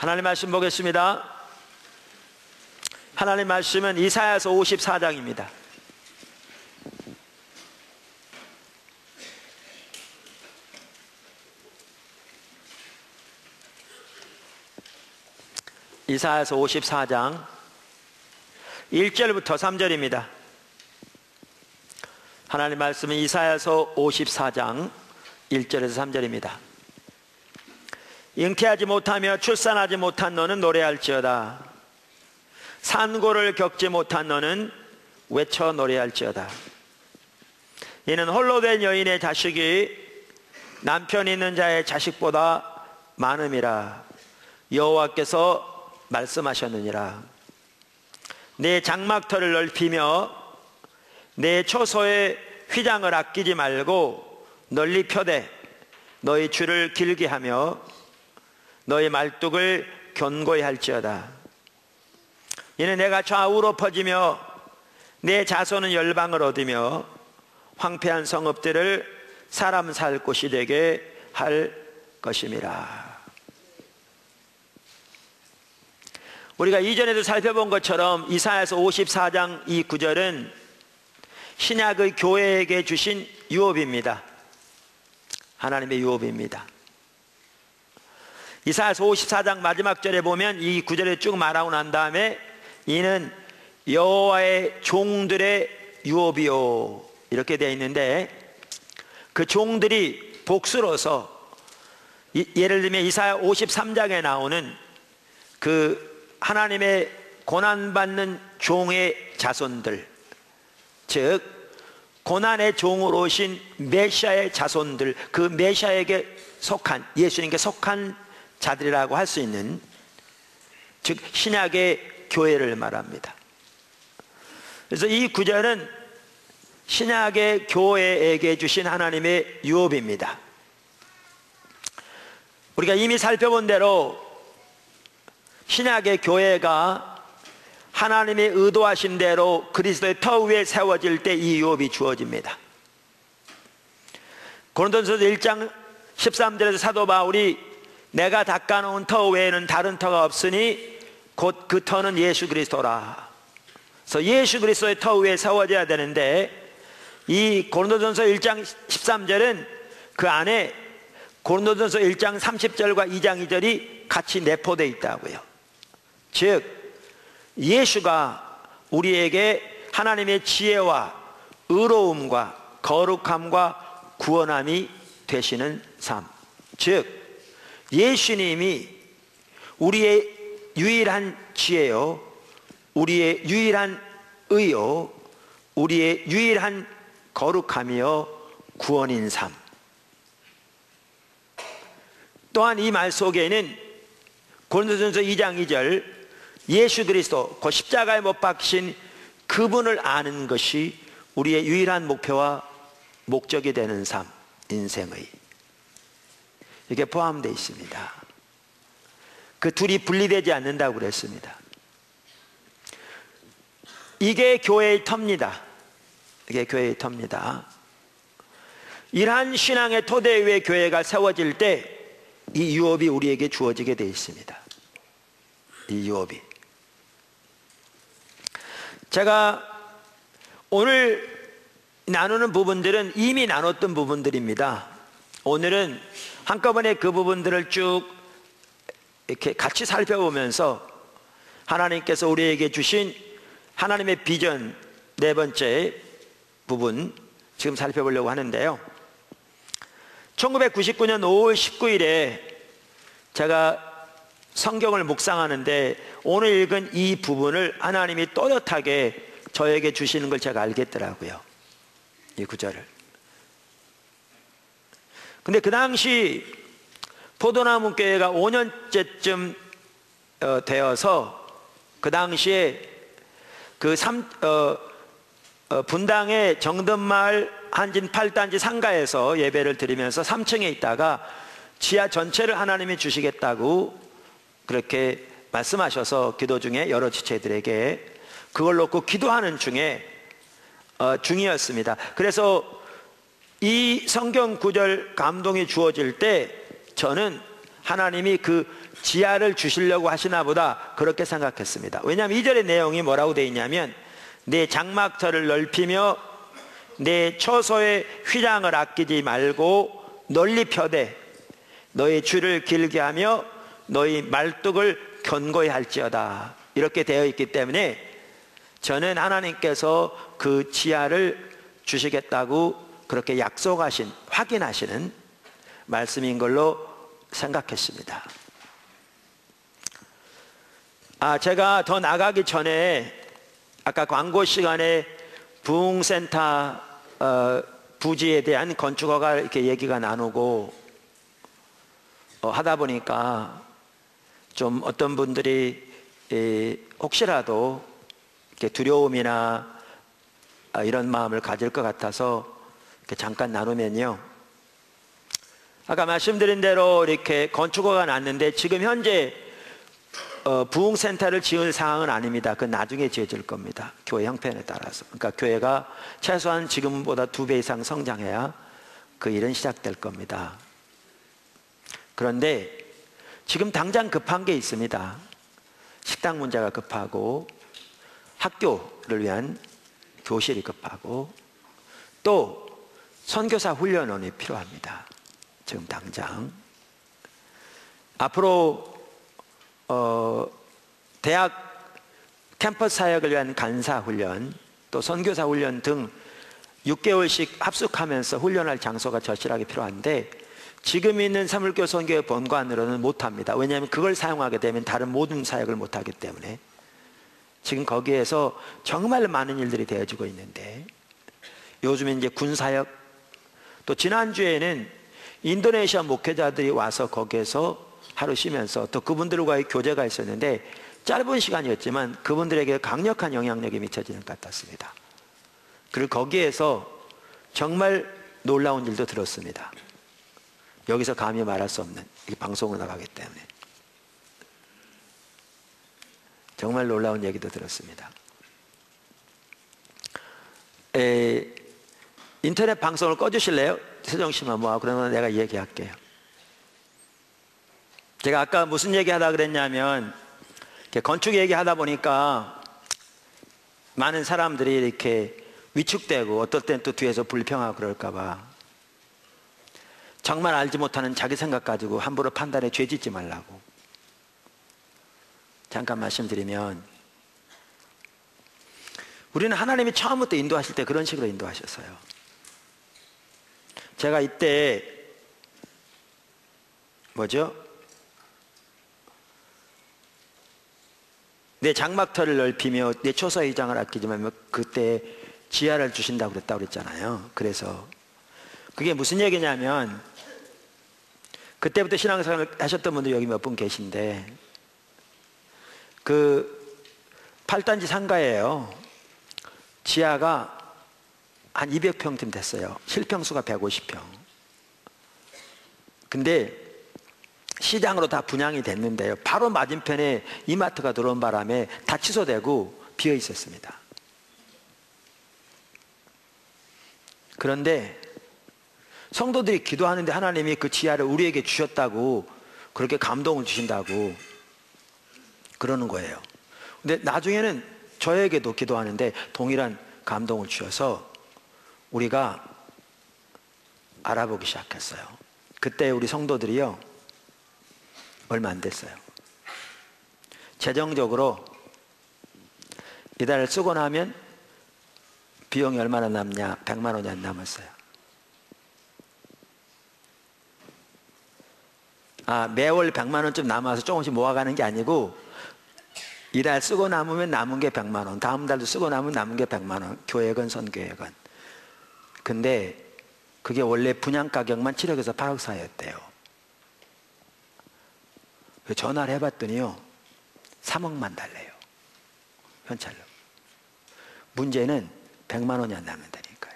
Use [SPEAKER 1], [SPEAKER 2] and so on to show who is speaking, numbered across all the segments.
[SPEAKER 1] 하나님 말씀 보겠습니다. 하나님 말씀은 이사야서 54장입니다. 이사야서 54장 1절부터 3절입니다. 하나님 말씀은 이사야서 54장 1절에서 3절입니다. 잉태하지 못하며 출산하지 못한 너는 노래할지어다. 산고를 겪지 못한 너는 외쳐 노래할지어다. 이는 홀로 된 여인의 자식이 남편 있는 자의 자식보다 많음이라 여호와께서 말씀하셨느니라. 내 장막터를 넓히며 내 초소의 휘장을 아끼지 말고 널리 펴되 너희 줄을 길게 하며 너희 말뚝을 견고히 할지어다. 이는 내가 좌우로 퍼지며 내 자손은 열방을 얻으며 황폐한 성읍들을 사람 살 곳이 되게 할 것임이라. 우리가 이전에도 살펴본 것처럼 이사야서 54장 이 구절은 신약의 교회에게 주신 유업입니다. 하나님의 유업입니다. 이사야서 54장 마지막 절에 보면 이 구절을 쭉 말하고 난 다음에 이는 여호와의 종들의 유업이요 이렇게 되어 있는데, 그 종들이 복수로서 예를 들면 이사야 53장에 나오는 그 하나님의 고난받는 종의 자손들, 즉 고난의 종으로 오신 메시아의 자손들, 그 메시아에게 속한, 예수님께 속한 자들이라고 할 수 있는, 즉 신약의 교회를 말합니다. 그래서 이 구절은 신약의 교회에게 주신 하나님의 유업입니다. 우리가 이미 살펴본 대로 신약의 교회가 하나님의 의도하신 대로 그리스도의 터 위에 세워질 때 이 유업이 주어집니다. 고린도전서 1장 13절에서 사도 바울이 내가 닦아놓은 터 외에는 다른 터가 없으니 곧 그 터는 예수 그리스도라. 그래서 예수 그리스도의 터 위에 세워져야 되는데, 이 고린도전서 1장 13절은 그 안에 고린도전서 1장 30절과 2장 2절이 같이 내포되어 있다고요. 즉 예수가 우리에게 하나님의 지혜와 의로움과 거룩함과 구원함이 되시는 삶, 즉 예수님이 우리의 유일한 지혜요, 우리의 유일한 의요, 우리의 유일한 거룩함이요 구원인 삶. 또한 이 말 속에는 고린도전서 2장 2절 예수 그리스도 그 십자가에 못 박히신 그분을 아는 것이 우리의 유일한 목표와 목적이 되는 삶, 인생의, 이게 포함되어 있습니다. 그 둘이 분리되지 않는다고 그랬습니다. 이게 교회의 터입니다. 이게 교회의 터입니다. 이러한 신앙의 토대 위에 교회가 세워질 때 이 유업이 우리에게 주어지게 되어 있습니다. 이 유업이. 제가 오늘 나누는 부분들은 이미 나눴던 부분들입니다. 오늘은 한꺼번에 그 부분들을 쭉 이렇게 같이 살펴보면서 하나님께서 우리에게 주신 하나님의 비전 네 번째 부분 지금 살펴보려고 하는데요. 1999년 5월 19일에 제가 성경을 묵상하는데 오늘 읽은 이 부분을 하나님이 또렷하게 저에게 주시는 걸 제가 알겠더라고요. 이 구절을. 근데 그 당시 포도나무 교회가 5년째쯤 되어서 그 당시에 그 분당의 정든마을 한진 8단지 상가에서 예배를 드리면서 3층에 있다가 지하 전체를 하나님이 주시겠다고 그렇게 말씀하셔서 기도 중에 여러 지체들에게 그걸 놓고 기도하는 중이었습니다. 그래서 이 성경 구절 감동이 주어질 때 저는 하나님이 그 지하를 주시려고 하시나 보다 그렇게 생각했습니다. 왜냐하면 2절의 내용이 뭐라고 되어 있냐면 내 장막터를 넓히며 내 처소의 휘장을 아끼지 말고 널리 펴되 너의 줄을 길게 하며 너희 말뚝을 견고히 할지어다. 이렇게 되어 있기 때문에 저는 하나님께서 그 지하를 주시겠다고 그렇게 약속하신, 확인하시는 말씀인 걸로 생각했습니다. 제가 더 나가기 전에 아까 광고 시간에 부흥센터 부지에 대한 건축허가 이렇게 얘기가 나누고 하다 보니까 좀 어떤 분들이 혹시라도 이렇게 두려움이나 이런 마음을 가질 것 같아서 이렇게 잠깐 나누면요. 아까 말씀드린 대로 이렇게 건축허가 났는데 지금 현재 부흥센터를 지을 상황은 아닙니다. 그건 나중에 지어질 겁니다. 교회 형편에 따라서. 그러니까 교회가 최소한 지금보다 2배 이상 성장해야 그 일은 시작될 겁니다. 그런데 지금 당장 급한 게 있습니다. 식당 문제가 급하고 학교를 위한 교실이 급하고 또 선교사 훈련원이 필요합니다. 지금 당장. 앞으로 대학 캠퍼스 사역을 위한 간사 훈련 또 선교사 훈련 등 6개월씩 합숙하면서 훈련할 장소가 절실하게 필요한데 지금 있는 사물교 선교회 본관으로는 못합니다. 왜냐하면 그걸 사용하게 되면 다른 모든 사역을 못하기 때문에 지금 거기에서 정말 많은 일들이 되어지고 있는데 요즘에 이제 군사역 또 지난주에는 인도네시아 목회자들이 와서 거기에서 하루 쉬면서 또 그분들과의 교제가 있었는데 짧은 시간이었지만 그분들에게 강력한 영향력이 미쳐지는 것 같았습니다. 그리고 거기에서 정말 놀라운 일도 들었습니다. 여기서 감히 말할 수 없는, 이 방송으로 나가기 때문에 정말 놀라운 얘기도 들었습니다. 인터넷 방송을 꺼주실래요? 세정씨만 모아. 그러면 내가 얘기할게요. 제가 아까 무슨 얘기하다 그랬냐면 건축 얘기하다 보니까 많은 사람들이 이렇게 위축되고 어떨 땐 또 뒤에서 불평하고 그럴까봐 정말 알지 못하는 자기 생각 가지고 함부로 판단에 죄짓지 말라고 잠깐 말씀드리면 우리는 하나님이 처음부터 인도하실 때 그런 식으로 인도하셨어요. 제가 이때 내 장막터를 넓히며 내 초소의 휘장을 아끼지 말며 그때 지하를 주신다고 그랬다고 그랬잖아요. 그래서 그게 무슨 얘기냐면 그때부터 신앙생활을 하셨던 분들이 여기 몇 분 계신데 그 8단지 상가예요. 지하가 한 200평쯤 됐어요. 실평수가 150평. 근데 시장으로 다 분양이 됐는데요. 바로 맞은편에 이마트가 들어온 바람에 다 취소되고 비어 있었습니다. 그런데 성도들이 기도하는데 하나님이 그 지하를 우리에게 주셨다고 그렇게 감동을 주신다고 그러는 거예요. 근데 나중에는 저에게도 기도하는데 동일한 감동을 주셔서 우리가 알아보기 시작했어요. 그때 우리 성도들이요 얼마 안 됐어요. 재정적으로 이달을 쓰고 나면 비용이 얼마나 남냐? 100만 원이 안 남았어요. 매월 100만 원쯤 남아서 조금씩 모아가는 게 아니고 이달 쓰고 남으면 남은 게 100만 원, 다음 달도 쓰고 남으면 남은 게 100만 원, 교회건 선교회건. 근데 그게 원래 분양 가격만 7억에서 8억 사이였대요. 전화를 해봤더니요 3억만 달래요. 현찰로. 문제는 100만 원이 안 남는다니까요.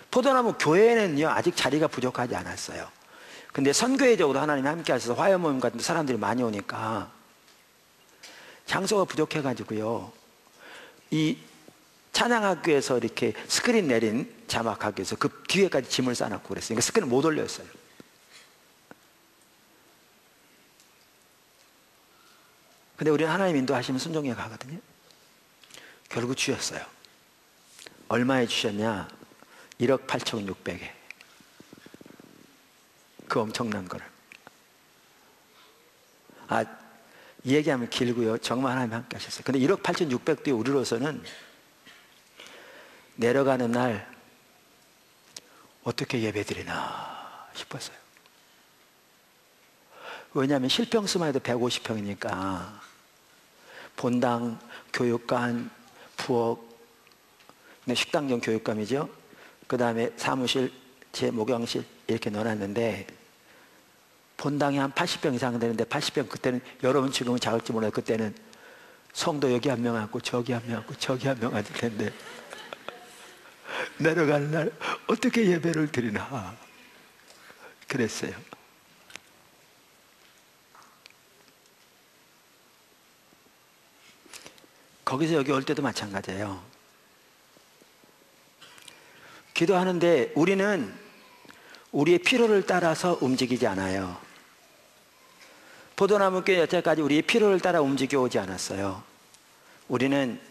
[SPEAKER 1] 포도나무 교회는요 아직 자리가 부족하지 않았어요. 근데 선교회적으로 하나님이 함께 하셔서 화요모임 같은 데 사람들이 많이 오니까 장소가 부족해가지고요 이 찬양학교에서 이렇게 스크린 내린 자막학교에서 그 뒤에까지 짐을 싸놓고 그랬어요. 그러니까 스크린 못 올렸어요. 근데 우리는 하나님 인도하시면 순종해 가거든요. 결국 주셨어요. 얼마에 주셨냐? 1억 8,600에. 그 엄청난 거를. 이 얘기하면 길고요. 정말 하나님 함께 하셨어요. 근데 1억 8,600도 우리로서는 내려가는 날 어떻게 예배드리나 싶었어요. 왜냐하면 실평수만 해도 150평이니까 본당, 교육관, 부엌, 식당용 교육감이죠. 그 다음에 사무실, 제 목욕실 이렇게 넣어놨는데 본당이 한 80평 이상 되는데 80평 그때는 여러분 지금은 작을지 몰라요. 그때는 성도 여기 한 명 앉고 저기 한 명 앉고 저기 한 명 앉을 텐데 내려가는 날 어떻게 예배를 드리나 그랬어요. 거기서 여기 올 때도 마찬가지예요. 기도하는데 우리는 우리의 필요를 따라서 움직이지 않아요. 포도나무교회 여태까지 우리의 필요를 따라 움직여 오지 않았어요. 우리는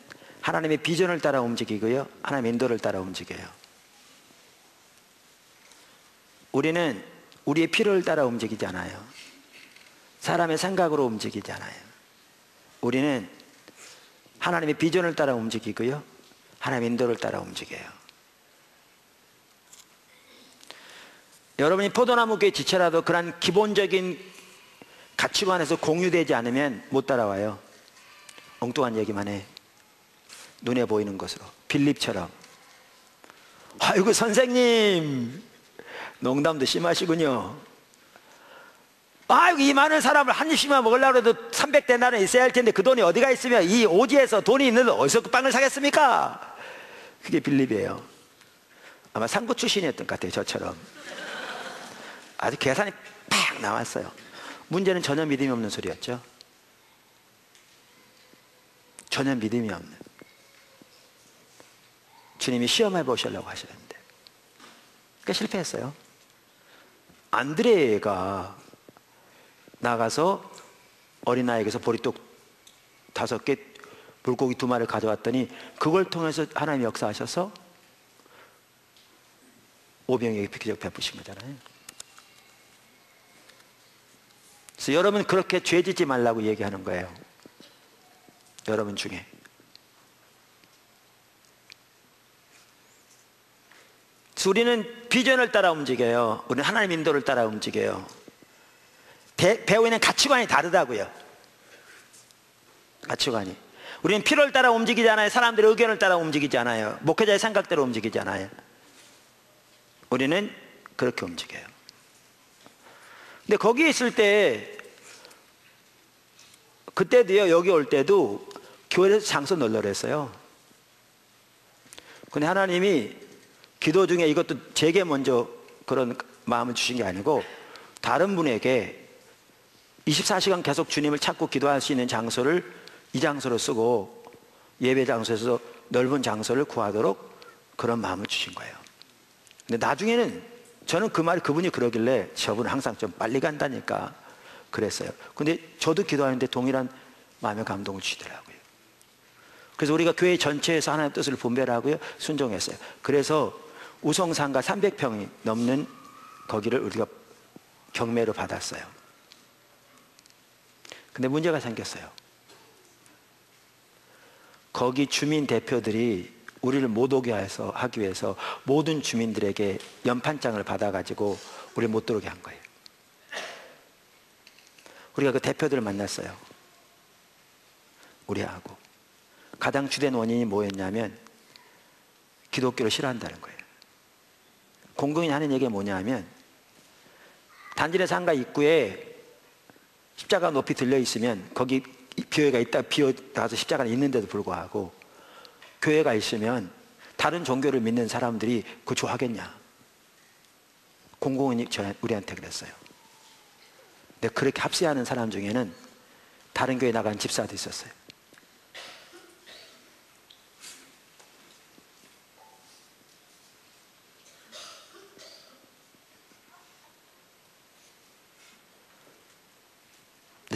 [SPEAKER 1] 하나님의 비전을 따라 움직이고요, 하나님의 인도를 따라 움직여요. 우리는 우리의 필요를 따라 움직이지 않아요. 사람의 생각으로 움직이지 않아요. 우리는 하나님의 비전을 따라 움직이고요, 하나님의 인도를 따라 움직여요. 여러분이 포도나무 교회 지체라도 그런 기본적인 가치관에서 공유되지 않으면 못 따라와요. 엉뚱한 얘기만 해. 눈에 보이는 것으로. 빌립처럼. 아이고 선생님, 농담도 심하시군요. 아이고 이 많은 사람을 한 입씩만 먹으려고 해도 300데나리온 있어야 할 텐데 그 돈이 어디가 있으면 이 오지에서 돈이 있는데 어디서 그 빵을 사겠습니까? 그게 빌립이에요. 아마 상고 출신이었던 것 같아요. 저처럼 아주 계산이 팍 나왔어요. 문제는 전혀 믿음이 없는 소리였죠. 전혀 믿음이 없는. 주님이 시험해 보시려고 하시는데 그러니까 실패했어요. 안드레가 나가서 어린아이에게서 보리떡 5개, 물고기 2마리를 가져왔더니 그걸 통해서 하나님이 역사하셔서 오병이에게 기적 베푸신 거잖아요. 그래서 여러분 그렇게 죄 짓지 말라고 얘기하는 거예요. 여러분 중에. 우리는 비전을 따라 움직여요. 우리는 하나님 인도를 따라 움직여요. 배우는 가치관이 다르다고요. 가치관이. 우리는 필요를 따라 움직이지 않아요. 사람들의 의견을 따라 움직이지 않아요. 목회자의 생각대로 움직이지 않아요. 우리는 그렇게 움직여요. 근데 거기에 있을 때 그때도요, 여기 올 때도 교회에서 장소 넣으려고 했어요. 근데 하나님이 기도 중에 이것도 제게 먼저 그런 마음을 주신 게 아니고 다른 분에게 24시간 계속 주님을 찾고 기도할 수 있는 장소를 이 장소로 쓰고 예배 장소에서 넓은 장소를 구하도록 그런 마음을 주신 거예요. 근데 나중에는 저는 그 말이 그분이 그러길래 저분은 항상 좀 빨리 간다니까 그랬어요. 근데 저도 기도하는데 동일한 마음의 감동을 주시더라고요. 그래서 우리가 교회 전체에서 하나님의 뜻을 분별하고요, 순종했어요. 그래서 우성상가 300평이 넘는 거기를 우리가 경매로 받았어요. 근데 문제가 생겼어요. 거기 주민 대표들이 우리를 못 오게 해서 하기 위해서 모든 주민들에게 연판장을 받아가지고 우리를 못 들어오게 한 거예요. 우리가 그 대표들을 만났어요. 우리하고. 가장 주된 원인이 뭐였냐면 기독교를 싫어한다는 거예요. 공공연히 하는 얘기가 뭐냐면 단지내 상가 입구에 십자가 높이 들려 있으면 거기 교회가 있다 비어나가서 십자가는 있는데도 불구하고 교회가 있으면 다른 종교를 믿는 사람들이 그거 좋아하겠냐. 공공연히 우리한테 그랬어요. 근데 그렇게 합세하는 사람 중에는 다른 교회 나간 집사도 있었어요.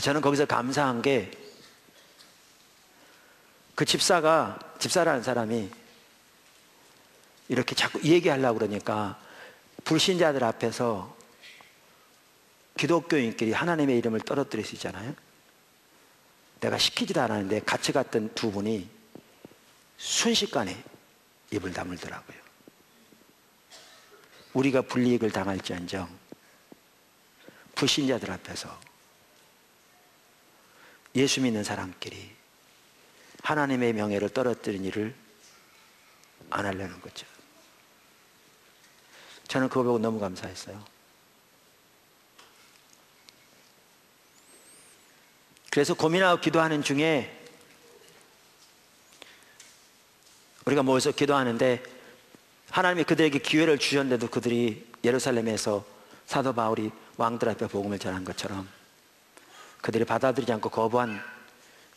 [SPEAKER 1] 저는 거기서 감사한 게 그 집사라는 사람이 이렇게 자꾸 얘기하려고 그러니까 불신자들 앞에서 기독교인끼리 하나님의 이름을 떨어뜨릴 수 있잖아요. 내가 시키지도 않았는데 같이 갔던 두 분이 순식간에 입을 다물더라고요. 우리가 불이익을 당할지언정 불신자들 앞에서 예수 믿는 사람끼리 하나님의 명예를 떨어뜨린 일을 안 하려는 거죠. 저는 그거 보고 너무 감사했어요. 그래서 고민하고 기도하는 중에 우리가 모여서 기도하는데 하나님이 그들에게 기회를 주셨는데도 그들이 예루살렘에서 사도 바울이 왕들 앞에 복음을 전한 것처럼 그들이 받아들이지 않고 거부한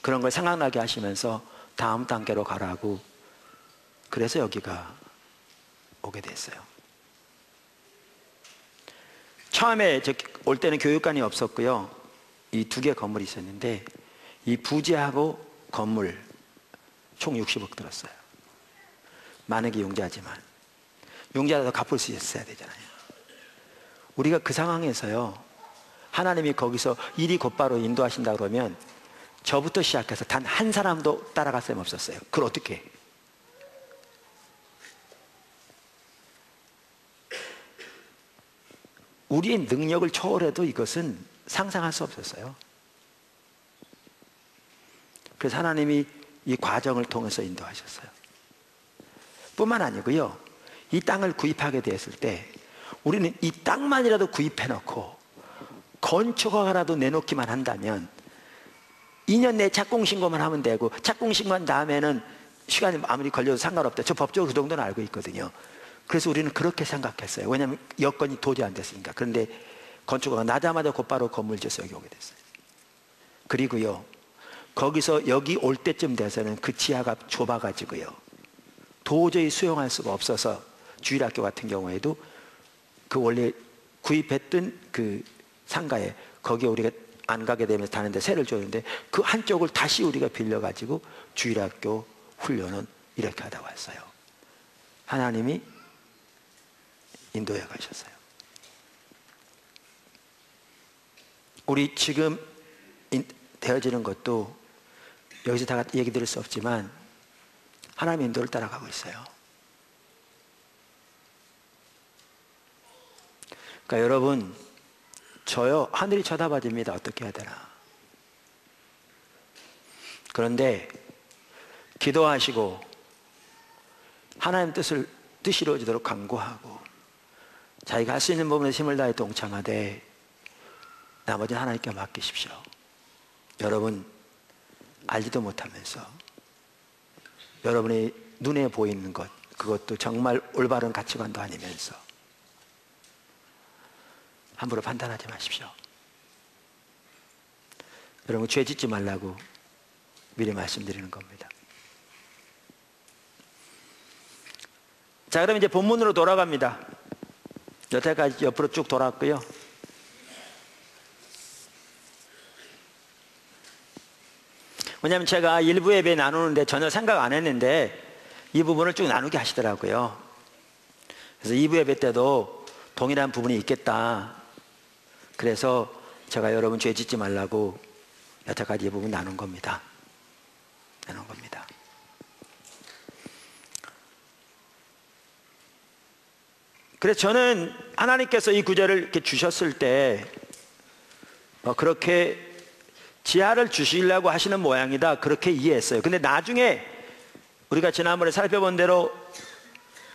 [SPEAKER 1] 그런 걸 생각나게 하시면서 다음 단계로 가라고, 그래서 여기가 오게 됐어요. 처음에 올 때는 교육관이 없었고요. 이 두 개 건물이 있었는데 이 부지하고 건물 총 60억 들었어요. 많은 게 용자지만 용자라도 갚을 수 있어야 되잖아요. 우리가 그 상황에서요, 하나님이 거기서 일이 곧바로 인도하신다 그러면 저부터 시작해서 단 한 사람도 따라갈 사람이 없었어요. 그걸 어떻게 해? 우리의 능력을 초월해도 이것은 상상할 수 없었어요. 그래서 하나님이 이 과정을 통해서 인도하셨어요. 뿐만 아니고요, 이 땅을 구입하게 되었을 때 우리는 이 땅만이라도 구입해 놓고 건축허가라도 내놓기만 한다면 2년 내에 착공신고만 하면 되고, 착공신고한 다음에는 시간이 아무리 걸려도 상관없다. 저 법적으로 그 정도는 알고 있거든요. 그래서 우리는 그렇게 생각했어요. 왜냐하면 여건이 도저히 안 됐으니까. 그런데 건축허가 나자마자 곧바로 건물 지어서 여기 오게 됐어요. 그리고요, 거기서 여기 올 때쯤 돼서는 그 지하가 좁아가지고요, 도저히 수용할 수가 없어서 주일학교 같은 경우에도 그 원래 구입했던 그 상가에 거기에 우리가 안 가게 되면서 다는데 세를 줬는데 그 한쪽을 다시 우리가 빌려가지고 주일학교 훈련은 이렇게 하다 왔어요. 하나님이 인도해 가셨어요. 우리 지금 되어지는 것도 여기서 다 얘기 드릴 수 없지만 하나님의 인도를 따라가고 있어요. 그러니까 여러분, 저요, 하늘이 쳐다봐집니다. 어떻게 해야 되나. 그런데 기도하시고 하나님 뜻이 이루어지도록 간구하고 자기가 할 수 있는 부분에 힘을 다해 동참하되 나머지는 하나님께 맡기십시오. 여러분, 알지도 못하면서 여러분의 눈에 보이는 것, 그것도 정말 올바른 가치관도 아니면서 함부로 판단하지 마십시오. 여러분, 죄 짓지 말라고 미리 말씀드리는 겁니다. 자, 그럼 이제 본문으로 돌아갑니다. 여태까지 옆으로 쭉 돌았고요. 왜냐하면 제가 일부 예배 나누는데 전혀 생각 안 했는데 이 부분을 쭉 나누게 하시더라고요. 그래서 2부 예배 때도 동일한 부분이 있겠다. 그래서 제가 여러분 죄 짓지 말라고 여태까지 이 부분 나눈 겁니다. 나눈 겁니다. 그래서 저는 하나님께서 이 구절을 이렇게 주셨을 때 그렇게 지하를 주시려고 하시는 모양이다, 그렇게 이해했어요. 근데 나중에 우리가 지난번에 살펴본 대로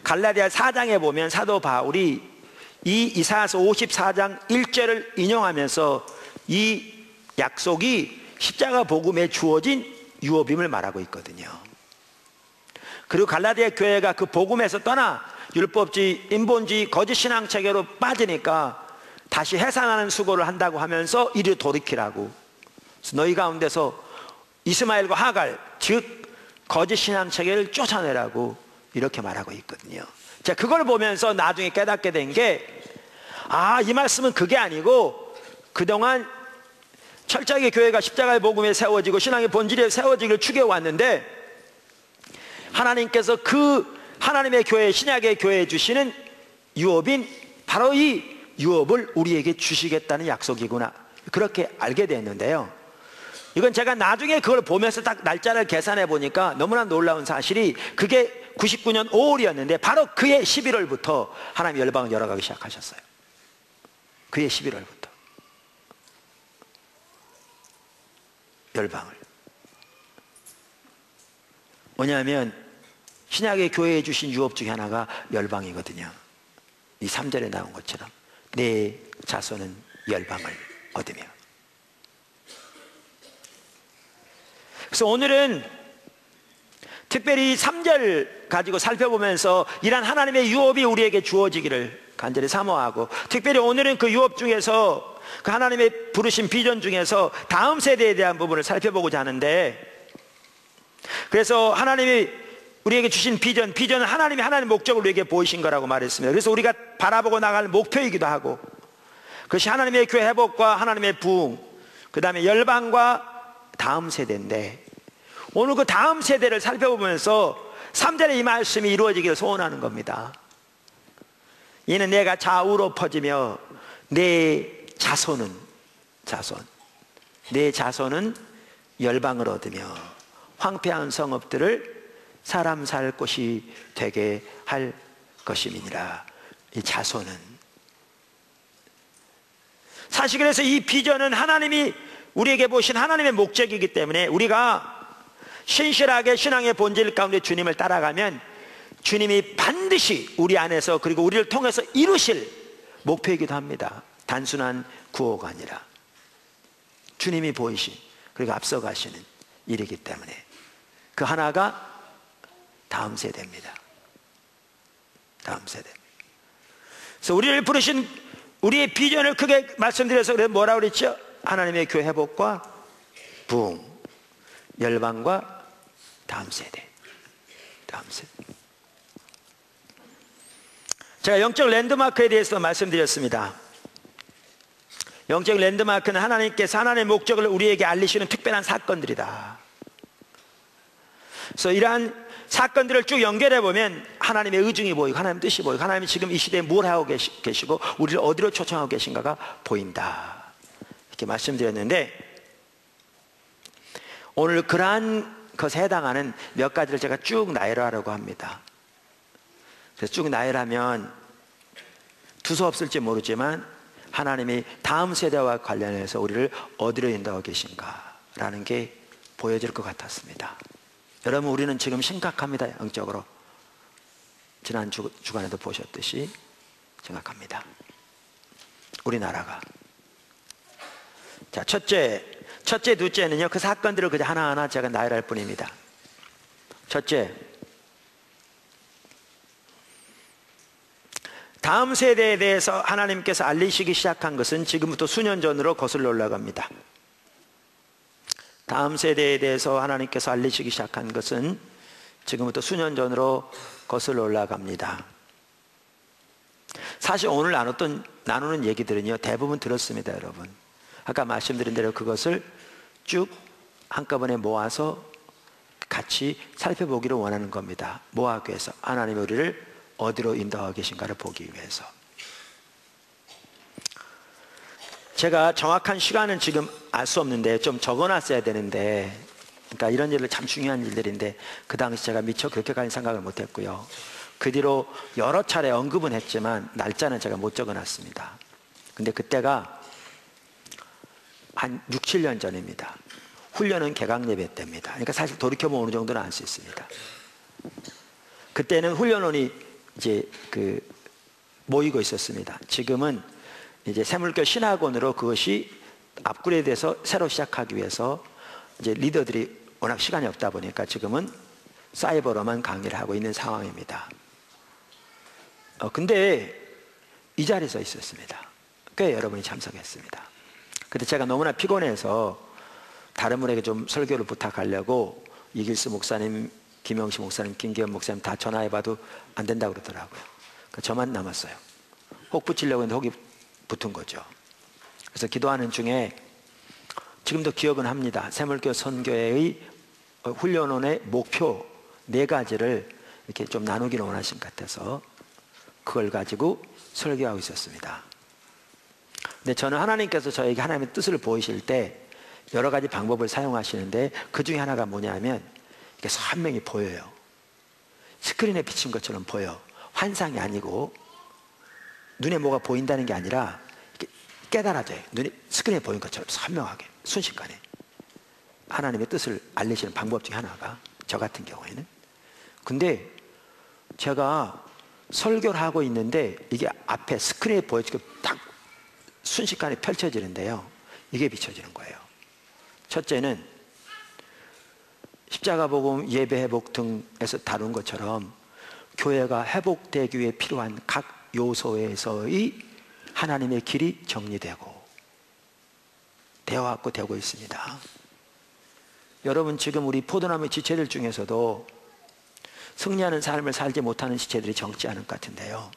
[SPEAKER 1] 갈라디아 4장에 보면 사도 바울이 이 이사야서 54장 1절을 인용하면서 이 약속이 십자가 복음에 주어진 유업임을 말하고 있거든요. 그리고 갈라디아 교회가 그 복음에서 떠나 율법주의, 인본주의, 거짓 신앙 체계로 빠지니까 다시 해산하는 수고를 한다고 하면서 이를 돌이키라고, 너희 가운데서 이스마엘과 하갈, 즉 거짓 신앙 체계를 쫓아내라고 이렇게 말하고 있거든요. 자, 그걸 보면서 나중에 깨닫게 된 게, 이 말씀은 그게 아니고 그동안 철저하게 교회가 십자가의 복음에 세워지고 신앙의 본질에 세워지기를 추구해 왔는데, 하나님께서 그 하나님의 교회, 신약의 교회에 주시는 유업인 바로 이 유업을 우리에게 주시겠다는 약속이구나, 그렇게 알게 됐는데요. 이건 제가 나중에 그걸 보면서 딱 날짜를 계산해 보니까 너무나 놀라운 사실이, 그게 99년 5월이었는데 바로 그해 11월부터 하나님 열방을 열어가기 시작하셨어요. 그해 11월부터 열방을. 뭐냐면 신약의 교회에 주신 유업 중에 하나가 열방이거든요. 이 3절에 나온 것처럼 내 자손은 열방을 얻으며. 그래서 오늘은 특별히 3절 가지고 살펴보면서 이런 하나님의 유업이 우리에게 주어지기를 간절히 사모하고, 특별히 오늘은 그 유업 중에서, 그 하나님의 부르신 비전 중에서 다음 세대에 대한 부분을 살펴보고자 하는데, 그래서 하나님이 우리에게 주신 비전은 하나님이 하나님의 목적을 우리에게 보이신 거라고 말했습니다. 그래서 우리가 바라보고 나갈 목표이기도 하고, 그것이 하나님의 교회 회복과 하나님의 부흥, 그 다음에 열방과 다음 세대인데, 오늘 그 다음 세대를 살펴보면서 3절에 이 말씀이 이루어지기를 소원하는 겁니다. 이는 내가 좌우로 퍼지며 내 자손은 열방을 얻으며 황폐한 성읍들을 사람 살 곳이 되게 할 것임이니라. 이 자손은, 사실 그래서 이 비전은 하나님이 우리에게 보신 하나님의 목적이기 때문에, 우리가 신실하게 신앙의 본질 가운데 주님을 따라가면 주님이 반드시 우리 안에서, 그리고 우리를 통해서 이루실 목표이기도 합니다. 단순한 구호가 아니라 주님이 보이신, 그리고 앞서가시는 일이기 때문에 그 하나가 다음 세대입니다. 다음 세대. 그래서 우리를 부르신 우리의 비전을 크게 말씀드려서 그래서 뭐라고 그랬죠? 하나님의 교회 회복과 부흥, 열방과 다음 세대. 다음 세대. 제가 영적 랜드마크에 대해서 말씀드렸습니다. 영적 랜드마크는 하나님께서 하나님의 목적을 우리에게 알리시는 특별한 사건들이다. 그래서 이러한 사건들을 쭉 연결해 보면 하나님의 의중이 보이고, 하나님의 뜻이 보이고, 하나님이 지금 이 시대에 뭘 하고 계시고 우리를 어디로 초청하고 계신가가 보인다, 이렇게 말씀드렸는데, 오늘 그러한 것에 해당하는 몇 가지를 제가 쭉 나열하려고 합니다. 그래서 쭉 나열하면 두서없을지 모르지만 하나님이 다음 세대와 관련해서 우리를 어디로 인도하고 계신가라는 게 보여질 것 같았습니다. 여러분, 우리는 지금 심각합니다. 영적으로. 지난 주간에도 보셨듯이 심각합니다. 우리나라가. 자, 첫째, 둘째는요, 그 사건들을 그저 하나하나 제가 나열할 뿐입니다. 첫째, 다음 세대에 대해서 하나님께서 알리시기 시작한 것은 지금부터 수년 전으로 거슬러 올라갑니다. 다음 세대에 대해서 하나님께서 알리시기 시작한 것은 지금부터 수년 전으로 거슬러 올라갑니다. 사실 오늘 나누는 얘기들은요, 대부분 들었습니다, 여러분. 아까 말씀드린 대로 그것을 쭉 한꺼번에 모아서 같이 살펴보기를 원하는 겁니다. 뭐 하기 위해서? 하나님이 우리를 어디로 인도하고 계신가를 보기 위해서. 제가 정확한 시간은 지금 알 수 없는데 좀 적어놨어야 되는데, 그러니까 이런 일들 참 중요한 일들인데 그 당시 제가 미처 그렇게까지 생각을 못했고요. 그 뒤로 여러 차례 언급은 했지만 날짜는 제가 못 적어놨습니다. 근데 그때가 한 6, 7년 전입니다. 훈련은 개강 예배 때입니다. 그러니까 사실 돌이켜보면 어느 정도는 알 수 있습니다. 그때는 훈련원이 이제 모이고 있었습니다. 지금은 이제 새물교 신학원으로 그것이 업그레이드돼서 새로 시작하기 위해서 이제 리더들이 워낙 시간이 없다 보니까 지금은 사이버로만 강의를 하고 있는 상황입니다. 근데 이 자리에 서 있었습니다. 꽤 여러분이 참석했습니다. 근데 제가 너무나 피곤해서 다른 분에게 좀 설교를 부탁하려고 이길수 목사님, 김영시 목사님, 김기현 목사님 다 전화해봐도 안 된다고 그러더라고요. 그러니까 저만 남았어요. 혹 붙이려고 했는데 혹이 붙은 거죠. 그래서 기도하는 중에 지금도 기억은 합니다. 새물교 선교회의 훈련원의 목표 4가지를 이렇게 좀 나누기를 원하신 것 같아서 그걸 가지고 설교하고 있었습니다. 근데 저는 하나님께서 저에게 하나님의 뜻을 보이실 때 여러 가지 방법을 사용하시는데 그 중에 하나가 뭐냐면 이게 선명히 보여요. 스크린에 비친 것처럼 보여. 환상이 아니고 눈에 뭐가 보인다는 게 아니라 이렇게 깨달아져요. 눈에 스크린에 보인 것처럼 선명하게 순식간에 하나님의 뜻을 알리시는 방법 중에 하나가 저 같은 경우에는. 근데 제가 설교를 하고 있는데 이게 앞에 스크린에 보여지고 딱 순식간에 펼쳐지는데요, 이게 비춰지는 거예요. 첫째는 십자가 복음, 예배 회복 등에서 다룬 것처럼 교회가 회복되기 위해 필요한 각 요소에서의 하나님의 길이 정리되고 되어왔고 되고 있습니다. 여러분, 지금 우리 포도나무 지체들 중에서도 승리하는 삶을 살지 못하는 지체들이 적지 않은 것 같은데요,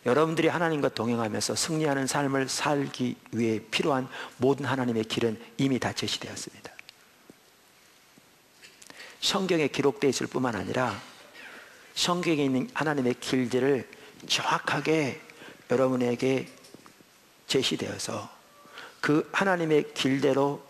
[SPEAKER 1] 여러분들이 하나님과 동행하면서 승리하는 삶을 살기 위해 필요한 모든 하나님의 길은 이미 다 제시되었습니다. 성경에 기록되어 있을 뿐만 아니라 성경에 있는 하나님의 길들을 정확하게 여러분에게 제시되어서 그 하나님의 길대로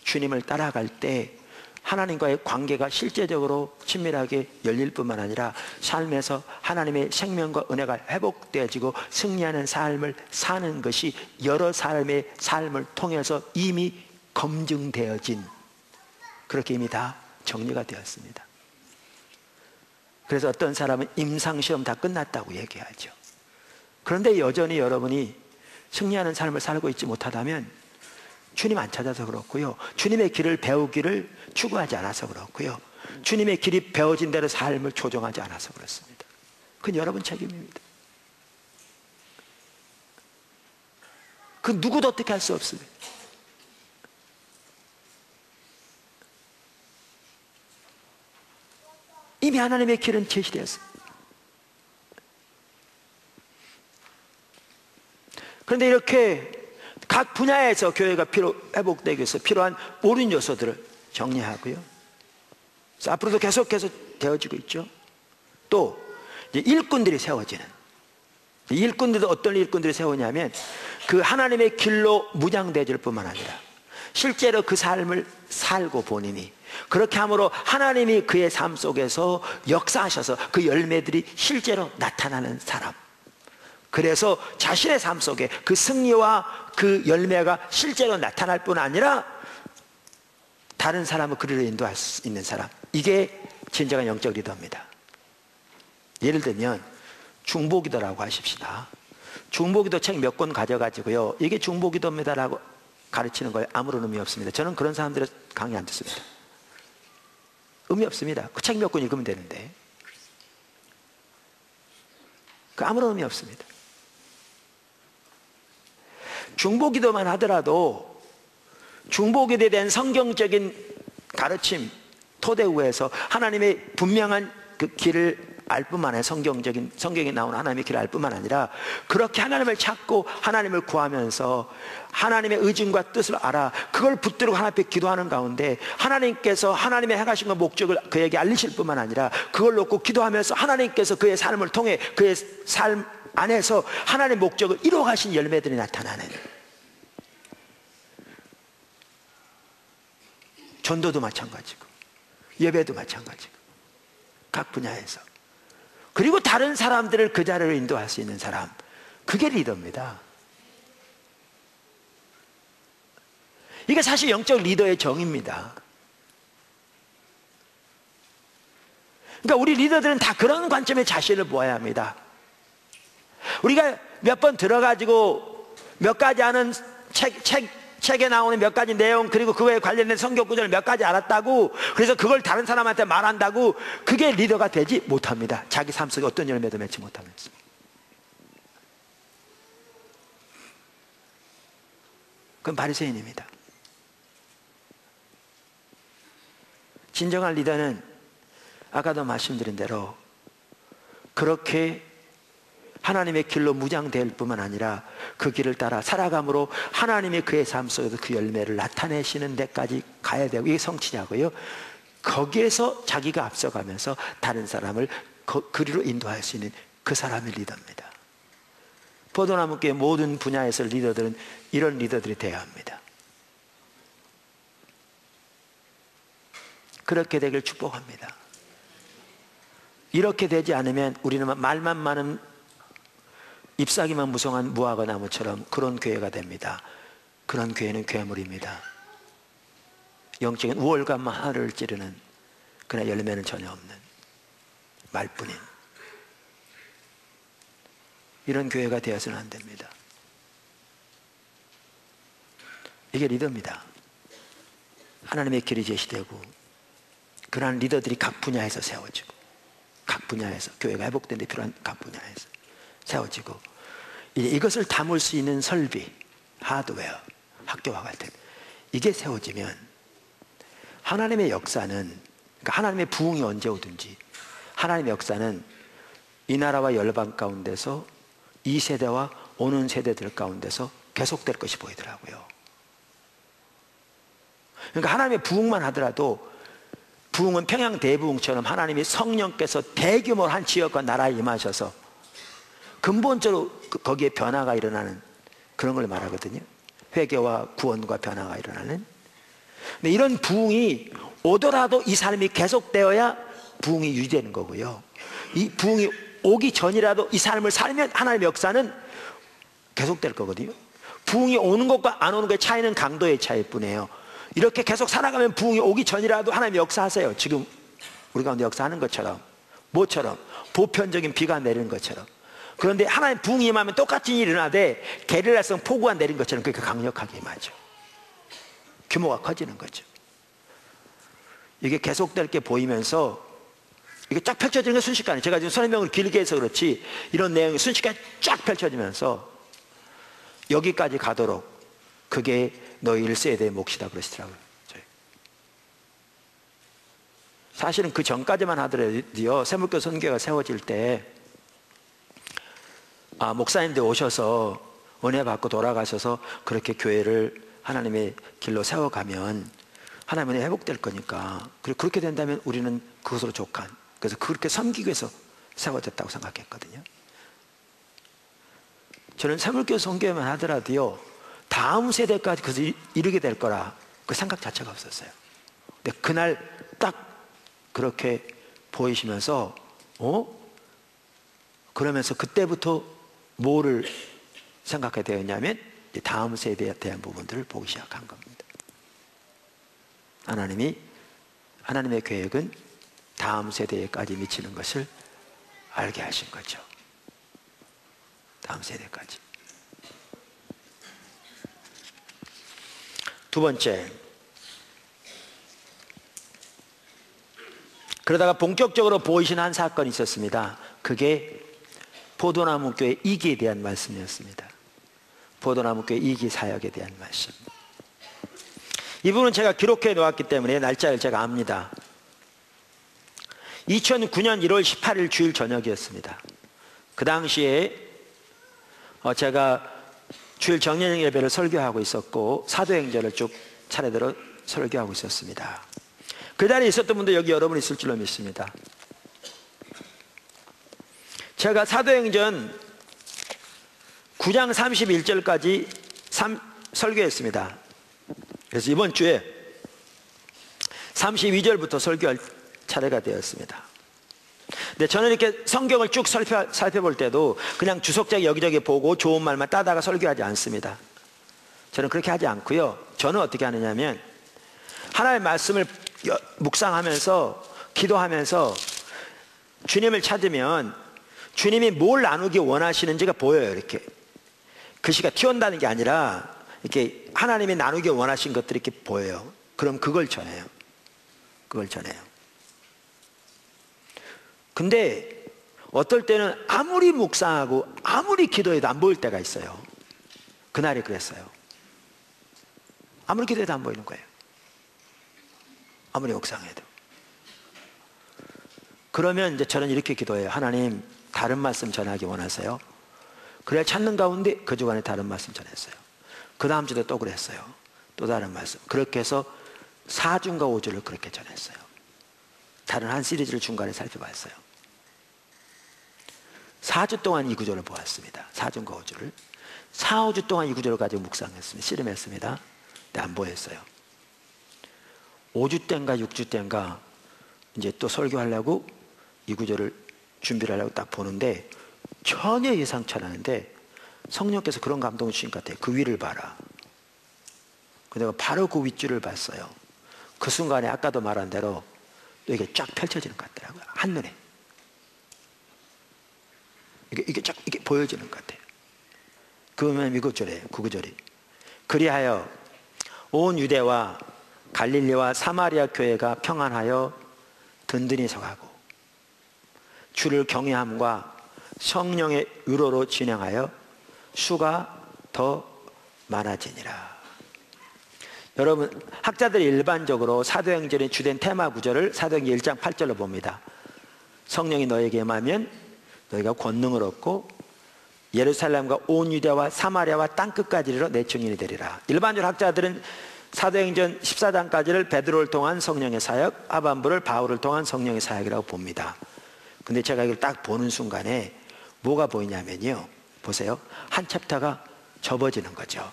[SPEAKER 1] 주님을 따라갈 때 하나님과의 관계가 실제적으로 친밀하게 열릴 뿐만 아니라 삶에서 하나님의 생명과 은혜가 회복되어지고 승리하는 삶을 사는 것이 여러 사람의 삶을 통해서 이미 검증되어진, 그렇게 이미 다 정리가 되었습니다. 그래서 어떤 사람은 임상시험 다 끝났다고 얘기하죠. 그런데 여전히 여러분이 승리하는 삶을 살고 있지 못하다면 주님 안 찾아서 그렇고요, 주님의 길을 배우기를 추구하지 않아서 그렇고요, 주님의 길이 배워진 대로 삶을 조정하지 않아서 그렇습니다. 그건 여러분 책임입니다. 그 누구도 어떻게 할 수 없습니다. 이미 하나님의 길은 제시되었습니다. 그런데 이렇게 각 분야에서 교회가 회복되기 위해서 필요한 모든 요소들을 정리하고요, 앞으로도 계속해서 되어지고 있죠. 또 이제 일꾼들이 세워지는, 일꾼들도 어떤 일꾼들이 세우냐면 그 하나님의 길로 무장되질 뿐만 아니라 실제로 그 삶을 살고 본인이 그렇게 함으로 하나님이 그의 삶 속에서 역사하셔서 그 열매들이 실제로 나타나는 사람, 그래서 자신의 삶 속에 그 승리와 그 열매가 실제로 나타날 뿐 아니라 다른 사람을 그리로 인도할 수 있는 사람, 이게 진정한 영적 리더입니다. 예를 들면 중보기도라고 하십시다. 중보기도 책 몇 권 가져가지고요, 이게 중보기도입니다라고 가르치는 거에 아무런 의미 없습니다. 저는 그런 사람들을 강의 안 듣습니다. 의미 없습니다. 그 책 몇 권 읽으면 되는데 그 아무런 의미 없습니다. 중보기도만 하더라도 중보기도에 대한 성경적인 가르침 토대우에서 하나님의 분명한 그 길을 알 뿐만 아니라 성경에 나오는 하나님의 길을 알 뿐만 아니라 그렇게 하나님을 찾고 하나님을 구하면서 하나님의 의중과 뜻을 알아 그걸 붙들고 하나님 앞에 기도하는 가운데 하나님께서 하나님의 행하신 것 목적을 그에게 알리실 뿐만 아니라 그걸 놓고 기도하면서 하나님께서 그의 삶을 통해 그의 삶 안에서 하나님의 목적을 이루어가신 열매들이 나타나는, 전도도 마찬가지고 예배도 마찬가지고 각 분야에서, 그리고 다른 사람들을 그 자리로 인도할 수 있는 사람, 그게 리더입니다. 이게 사실 영적 리더의 정의입니다. 그러니까 우리 리더들은 다 그런 관점의 자신을 보아야 합니다. 우리가 몇 번 들어가지고 몇 가지 아는 책에 나오는 몇 가지 내용, 그리고 그거에 관련된 성경 구절을 몇 가지 알았다고 그래서 그걸 다른 사람한테 말한다고 그게 리더가 되지 못합니다. 자기 삶 속에 어떤 열매도 맺지 못하면서. 그건 바리새인입니다. 진정한 리더는 아까도 말씀드린 대로 그렇게 하나님의 길로 무장될 뿐만 아니라 그 길을 따라 살아감으로 하나님이 그의 삶 속에서 그 열매를 나타내시는 데까지 가야 되고, 이게 성취자고요. 거기에서 자기가 앞서가면서 다른 사람을 그리로 인도할 수 있는 그 사람이 리더입니다. 포도나무교회 모든 분야에서 리더들은 이런 리더들이 되어야 합니다. 그렇게 되길 축복합니다. 이렇게 되지 않으면 우리는 말만 많은 잎사귀만 무성한 무화과 나무처럼 그런 교회가 됩니다. 그런 교회는 괴물입니다. 영적인 우월감만 하늘을 찌르는, 그러나 열매는 전혀 없는 말뿐인 이런 교회가 되어서는 안 됩니다. 이게 리더입니다. 하나님의 길이 제시되고 그러한 리더들이 각 분야에서 세워지고, 각 분야에서 교회가 회복되는 데 필요한 각 분야에서 세워지고, 이것을 담을 수 있는 설비, 하드웨어, 학교와 같은 이게 세워지면 하나님의 역사는, 그러니까 하나님의 부흥이 언제 오든지 하나님의 역사는 이 나라와 열방 가운데서 이 세대와 오는 세대들 가운데서 계속될 것이 보이더라고요. 그러니까 하나님의 부흥만 하더라도, 부흥은 평양 대부흥처럼 하나님이 성령께서 대규모로 한 지역과 나라에 임하셔서 근본적으로 거기에 변화가 일어나는 그런 걸 말하거든요. 회개와 구원과 변화가 일어나는. 근데 이런 부흥이 오더라도 이 사람이 계속되어야 부흥이 유지되는 거고요. 이 부흥이 오기 전이라도 이 사람을 살면 하나님의 역사는 계속될 거거든요. 부흥이 오는 것과 안 오는 것의 차이는 강도의 차이일 뿐이에요. 이렇게 계속 살아가면 부흥이 오기 전이라도 하나님 역사하세요. 지금 우리 가운데 역사하는 것처럼. 뭐처럼? 보편적인 비가 내리는 것처럼. 그런데 하나님 부흥이 임하면 똑같은 일이 일어나되 게릴라성 폭우가 내린 것처럼 그렇게 강력하게 임하죠. 규모가 커지는 거죠. 이게 계속될 게 보이면서 이게 쫙 펼쳐지는 게 순식간에, 제가 지금 설명을 길게 해서 그렇지 이런 내용이 순식간에 쫙 펼쳐지면서 여기까지 가도록 그게 너희 1세대의 몫이다 그러시더라고요. 사실은 그 전까지만 하더라도요, 세물교 선교가 세워질 때 목사님들 오셔서 은혜 받고 돌아가셔서 그렇게 교회를 하나님의 길로 세워가면 하나님은 회복될 거니까, 그리고 그렇게 된다면 우리는 그것으로 족한, 그래서 그렇게 섬기기 위해서 세워졌다고 생각했거든요. 저는 세물교 선교만 하더라도요, 다음 세대까지 그것을 이루게 될 거라 그 생각 자체가 없었어요. 근데 그날 딱 그렇게 보이시면서 그러면서 그때부터 뭐를 생각하게 되었냐면 다음 세대에 대한 부분들을 보기 시작한 겁니다. 하나님의 계획은 다음 세대까지 미치는 것을 알게 하신 거죠. 다음 세대까지. 두 번째, 그러다가 본격적으로 보이신 한 사건이 있었습니다. 그게 포도나무 교회 2기에 대한 말씀이었습니다. 포도나무 교회 2기 사역에 대한 말씀. 이 부분은 제가 기록해 놓았기 때문에 날짜를 제가 압니다. 2009년 1월 18일 주일 저녁이었습니다. 그 당시에 제가 주일 정례 예배를 설교하고 있었고 사도행전을 쭉 차례대로 설교하고 있었습니다. 그 자리에 있었던 분도 여기 여러분 있을 줄로 믿습니다. 제가 사도행전 9장 31절까지 설교했습니다. 그래서 이번 주에 32절부터 설교할 차례가 되었습니다. 근데 저는 이렇게 성경을 쭉 살펴볼 때도 그냥 주석자기 여기저기 보고 좋은 말만 따다가 설교하지 않습니다. 저는 그렇게 하지 않고요. 저는 어떻게 하느냐면 하나님의 말씀을 묵상하면서 기도하면서 주님을 찾으면 주님이 뭘 나누기 원하시는지가 보여요. 이렇게 글씨가 튀어온다는 게 아니라 이렇게 하나님이 나누기 원하신 것들이 이렇게 보여요. 그럼 그걸 전해요. 그걸 전해요. 근데 어떨 때는 아무리 묵상하고 아무리 기도해도 안 보일 때가 있어요. 그날이 그랬어요. 아무리 기도해도 안 보이는 거예요. 아무리 묵상해도. 그러면 이제 저는 이렇게 기도해요. 하나님, 다른 말씀 전하기 원하세요? 그래야 찾는 가운데 그 주간에 다른 말씀 전했어요. 그 다음 주도 또 그랬어요. 또 다른 말씀. 그렇게 해서 4주인가 5주를 그렇게 전했어요. 다른 한 시리즈를 중간에 살펴봤어요. 4주 동안 이 구절을 보았습니다. 4주인가 5주를. 4, 5주 동안 이 구절을 가지고 묵상했습니다. 씨름했습니다. 근데 안 보였어요. 5주 때인가 6주 때인가 이제 또 설교하려고 이 구절을 준비를 하려고 딱 보는데 전혀 예상치 않았는데 성령께서 그런 감동을 주신 것 같아요. 그 위를 봐라. 내가 바로 그 윗줄을 봤어요. 그 순간에 아까도 말한 대로 또 이게 쫙 펼쳐지는 것 같더라고요. 한눈에. 이게 쫙 이게 보여지는 것 같아요. 그러면 이 구절이에요. 그 구절이. 그리하여 온 유대와 갈릴리와 사마리아 교회가 평안하여 든든히 서가고 주를 경외함과 성령의 의로로 진행하여 수가 더 많아지니라. 여러분, 학자들이 일반적으로 사도행전의 주된 테마 구절을 사도행전 1장 8절로 봅니다. 성령이 너에게 임하면 너희가 권능을 얻고 예루살렘과 온 유대와 사마리아와 땅끝까지 이르러 내 증인이 되리라. 일반적으로 학자들은 사도행전 14장까지를 베드로를 통한 성령의 사역, 하반부를 바울을 통한 성령의 사역이라고 봅니다. 근데 제가 이걸 딱 보는 순간에 뭐가 보이냐면요, 보세요. 한 챕터가 접어지는 거죠.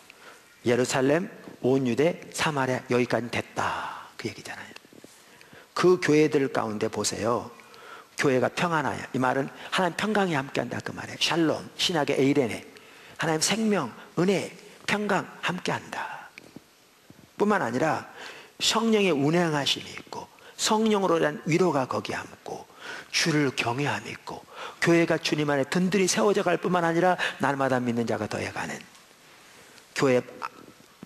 [SPEAKER 1] 예루살렘, 온 유대, 사마리아 여기까지 됐다, 그 얘기잖아요. 그 교회들 가운데 보세요. 교회가 평안하여, 이 말은 하나님 평강이 함께한다 그 말이에요. 샬롬, 신약의 에이레네, 하나님 생명, 은혜, 평강 함께한다 뿐만 아니라 성령의 운행하심이 있고 성령으로 인한 위로가 거기 함고 주를 경외함이 있고 교회가 주님 안에 든든히 세워져 갈 뿐만 아니라 날마다 믿는 자가 더해가는 교회의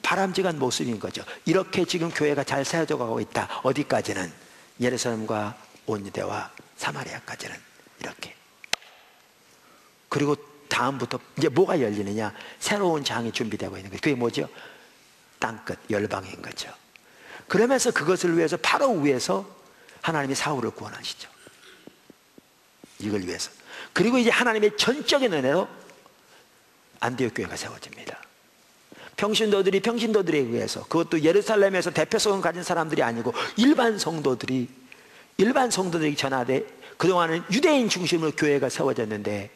[SPEAKER 1] 바람직한 모습인 거죠. 이렇게 지금 교회가 잘 세워져 가고 있다. 어디까지는? 예루살렘과 온 유대와 사마리아까지는 이렇게. 그리고 다음부터 이제 뭐가 열리느냐? 새로운 장이 준비되고 있는 거예요. 그게 뭐죠? 땅끝, 열방인 거죠. 그러면서 그것을 위해서 바로 위에서 하나님이 사울을 구원하시죠. 이걸 위해서. 그리고 이제 하나님의 전적인 은혜로 안디옥 교회가 세워집니다. 평신도들에 의해서, 그것도 예루살렘에서 대표성을 가진 사람들이 아니고 일반 성도들이 전하되, 그동안은 유대인 중심으로 교회가 세워졌는데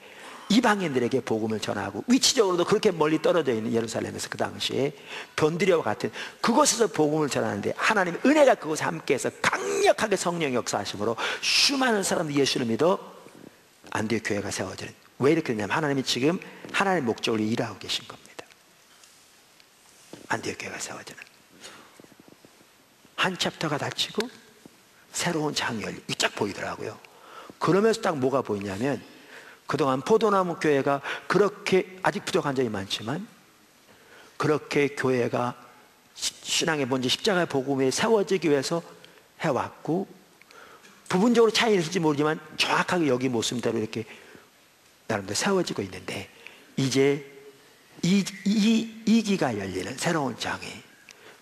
[SPEAKER 1] 이방인들에게 복음을 전하고, 위치적으로도 그렇게 멀리 떨어져 있는 예루살렘에서 그 당시에 변두리와 같은 그곳에서 복음을 전하는데 하나님의 은혜가 그곳에 함께해서 강력하게 성령 역사하심으로 수많은 사람들이 예수를 믿어 안디옥 교회가 세워지는. 왜 이렇게 되냐면 하나님이 지금 하나님의 목적을 일하고 계신 겁니다. 안디옥 교회가 세워지는. 한 챕터가 닫히고 새로운 장이 열리고 쫙 보이더라고요. 그러면서 딱 뭐가 보이냐면, 그동안 포도나무 교회가 그렇게 아직 부족한 점이 많지만 그렇게 교회가 신앙의 본질 십자가의 복음에 세워지기 위해서 해왔고, 부분적으로 차이는 있을지 모르지만 정확하게 여기 모습대로 이렇게 나름대로 세워지고 있는데, 이제 이 기가 열리는 새로운 장이,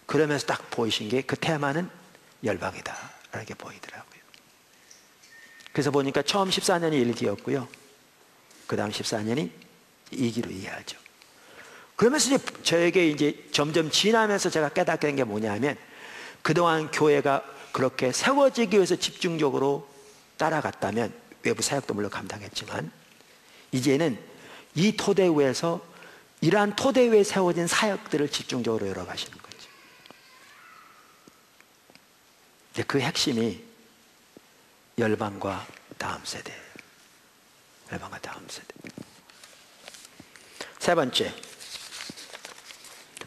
[SPEAKER 1] 그러면서 딱 보이신 게 그 테마는 열방이다 이렇게 보이더라고요. 그래서 보니까 처음 14년이 1기였고요, 그 다음 14년이 2기로 이해하죠. 그러면서 이제 저에게 이제 점점 지나면서 제가 깨닫게 된 게 뭐냐면, 그동안 교회가 그렇게 세워지기 위해서 집중적으로 따라갔다면, 외부 사역도 물론 감당했지만, 이제는 이 토대 위에서 이러한 토대 위에 세워진 사역들을 집중적으로 열어가시는 거죠. 이제 그 핵심이 열방과 다음 세대. 열방과 다음 세대. 세 번째,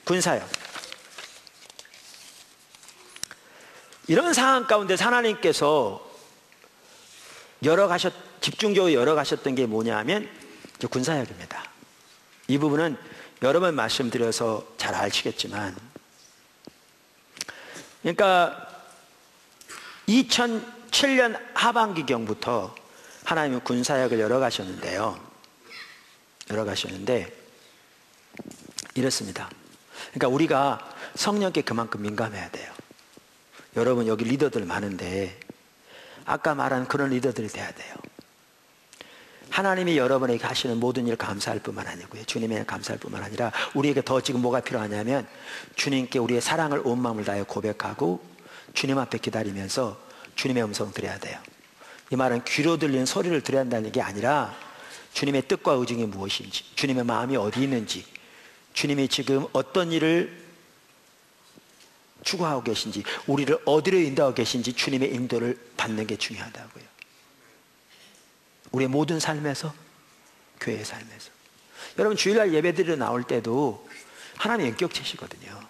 [SPEAKER 1] 군사역. 이런 상황 가운데 하나님께서 집중적으로 열어가셨던 게 뭐냐면 군사역입니다. 이 부분은 여러 번 말씀드려서 잘 아시겠지만, 그러니까 2007년 하반기경부터 하나님은 군사역을 열어가셨는데 이렇습니다. 그러니까 우리가 성령께 그만큼 민감해야 돼요. 여러분 여기 리더들 많은데 아까 말한 그런 리더들이 돼야 돼요. 하나님이 여러분에게 하시는 모든 일 감사할 뿐만 아니고요, 주님에게 감사할 뿐만 아니라 우리에게 더 지금 뭐가 필요하냐면 주님께 우리의 사랑을 온 마음을 다해 고백하고 주님 앞에 기다리면서 주님의 음성 들어야 돼요. 이 말은 귀로 들리는 소리를 들어야 한다는 게 아니라 주님의 뜻과 의중이 무엇인지, 주님의 마음이 어디 있는지, 주님이 지금 어떤 일을 추구하고 계신지, 우리를 어디로 인도하고 계신지 주님의 인도를 받는 게 중요하다고요. 우리의 모든 삶에서, 교회의 삶에서. 여러분 주일날 예배드리러 나올 때도 하나님의 인격체시거든요.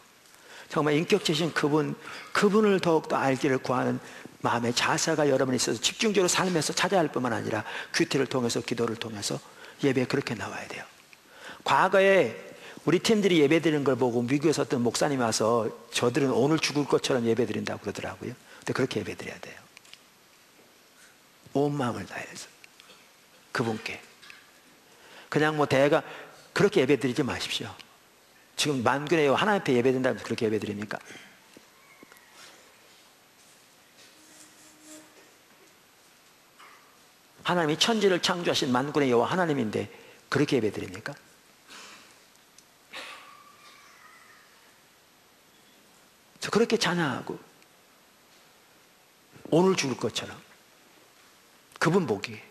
[SPEAKER 1] 정말 인격체신 그분을 더욱더 알기를 구하는 마음의 자세가 여러분에 있어서 집중적으로 삶에서 찾아야 할 뿐만 아니라 큐티를 통해서, 기도를 통해서 예배에 그렇게 나와야 돼요. 과거에 우리 팀들이 예배 드리는 걸 보고 미국에서 어떤 목사님이 와서 저들은 오늘 죽을 것처럼 예배 드린다고 그러더라고요. 근데 그렇게 예배 드려야 돼요. 온 마음을 다해서 그분께. 그냥 뭐 대가 그렇게 예배 드리지 마십시오. 지금 만군의 여호와 하나님 앞에 예배 드린다면 그렇게 예배 드립니까? 하나님이 천지를 창조하신 만군의 여호와 하나님인데 그렇게 예배 드립니까? 저 그렇게 찬양하고 오늘 죽을 것처럼 그분 보기에.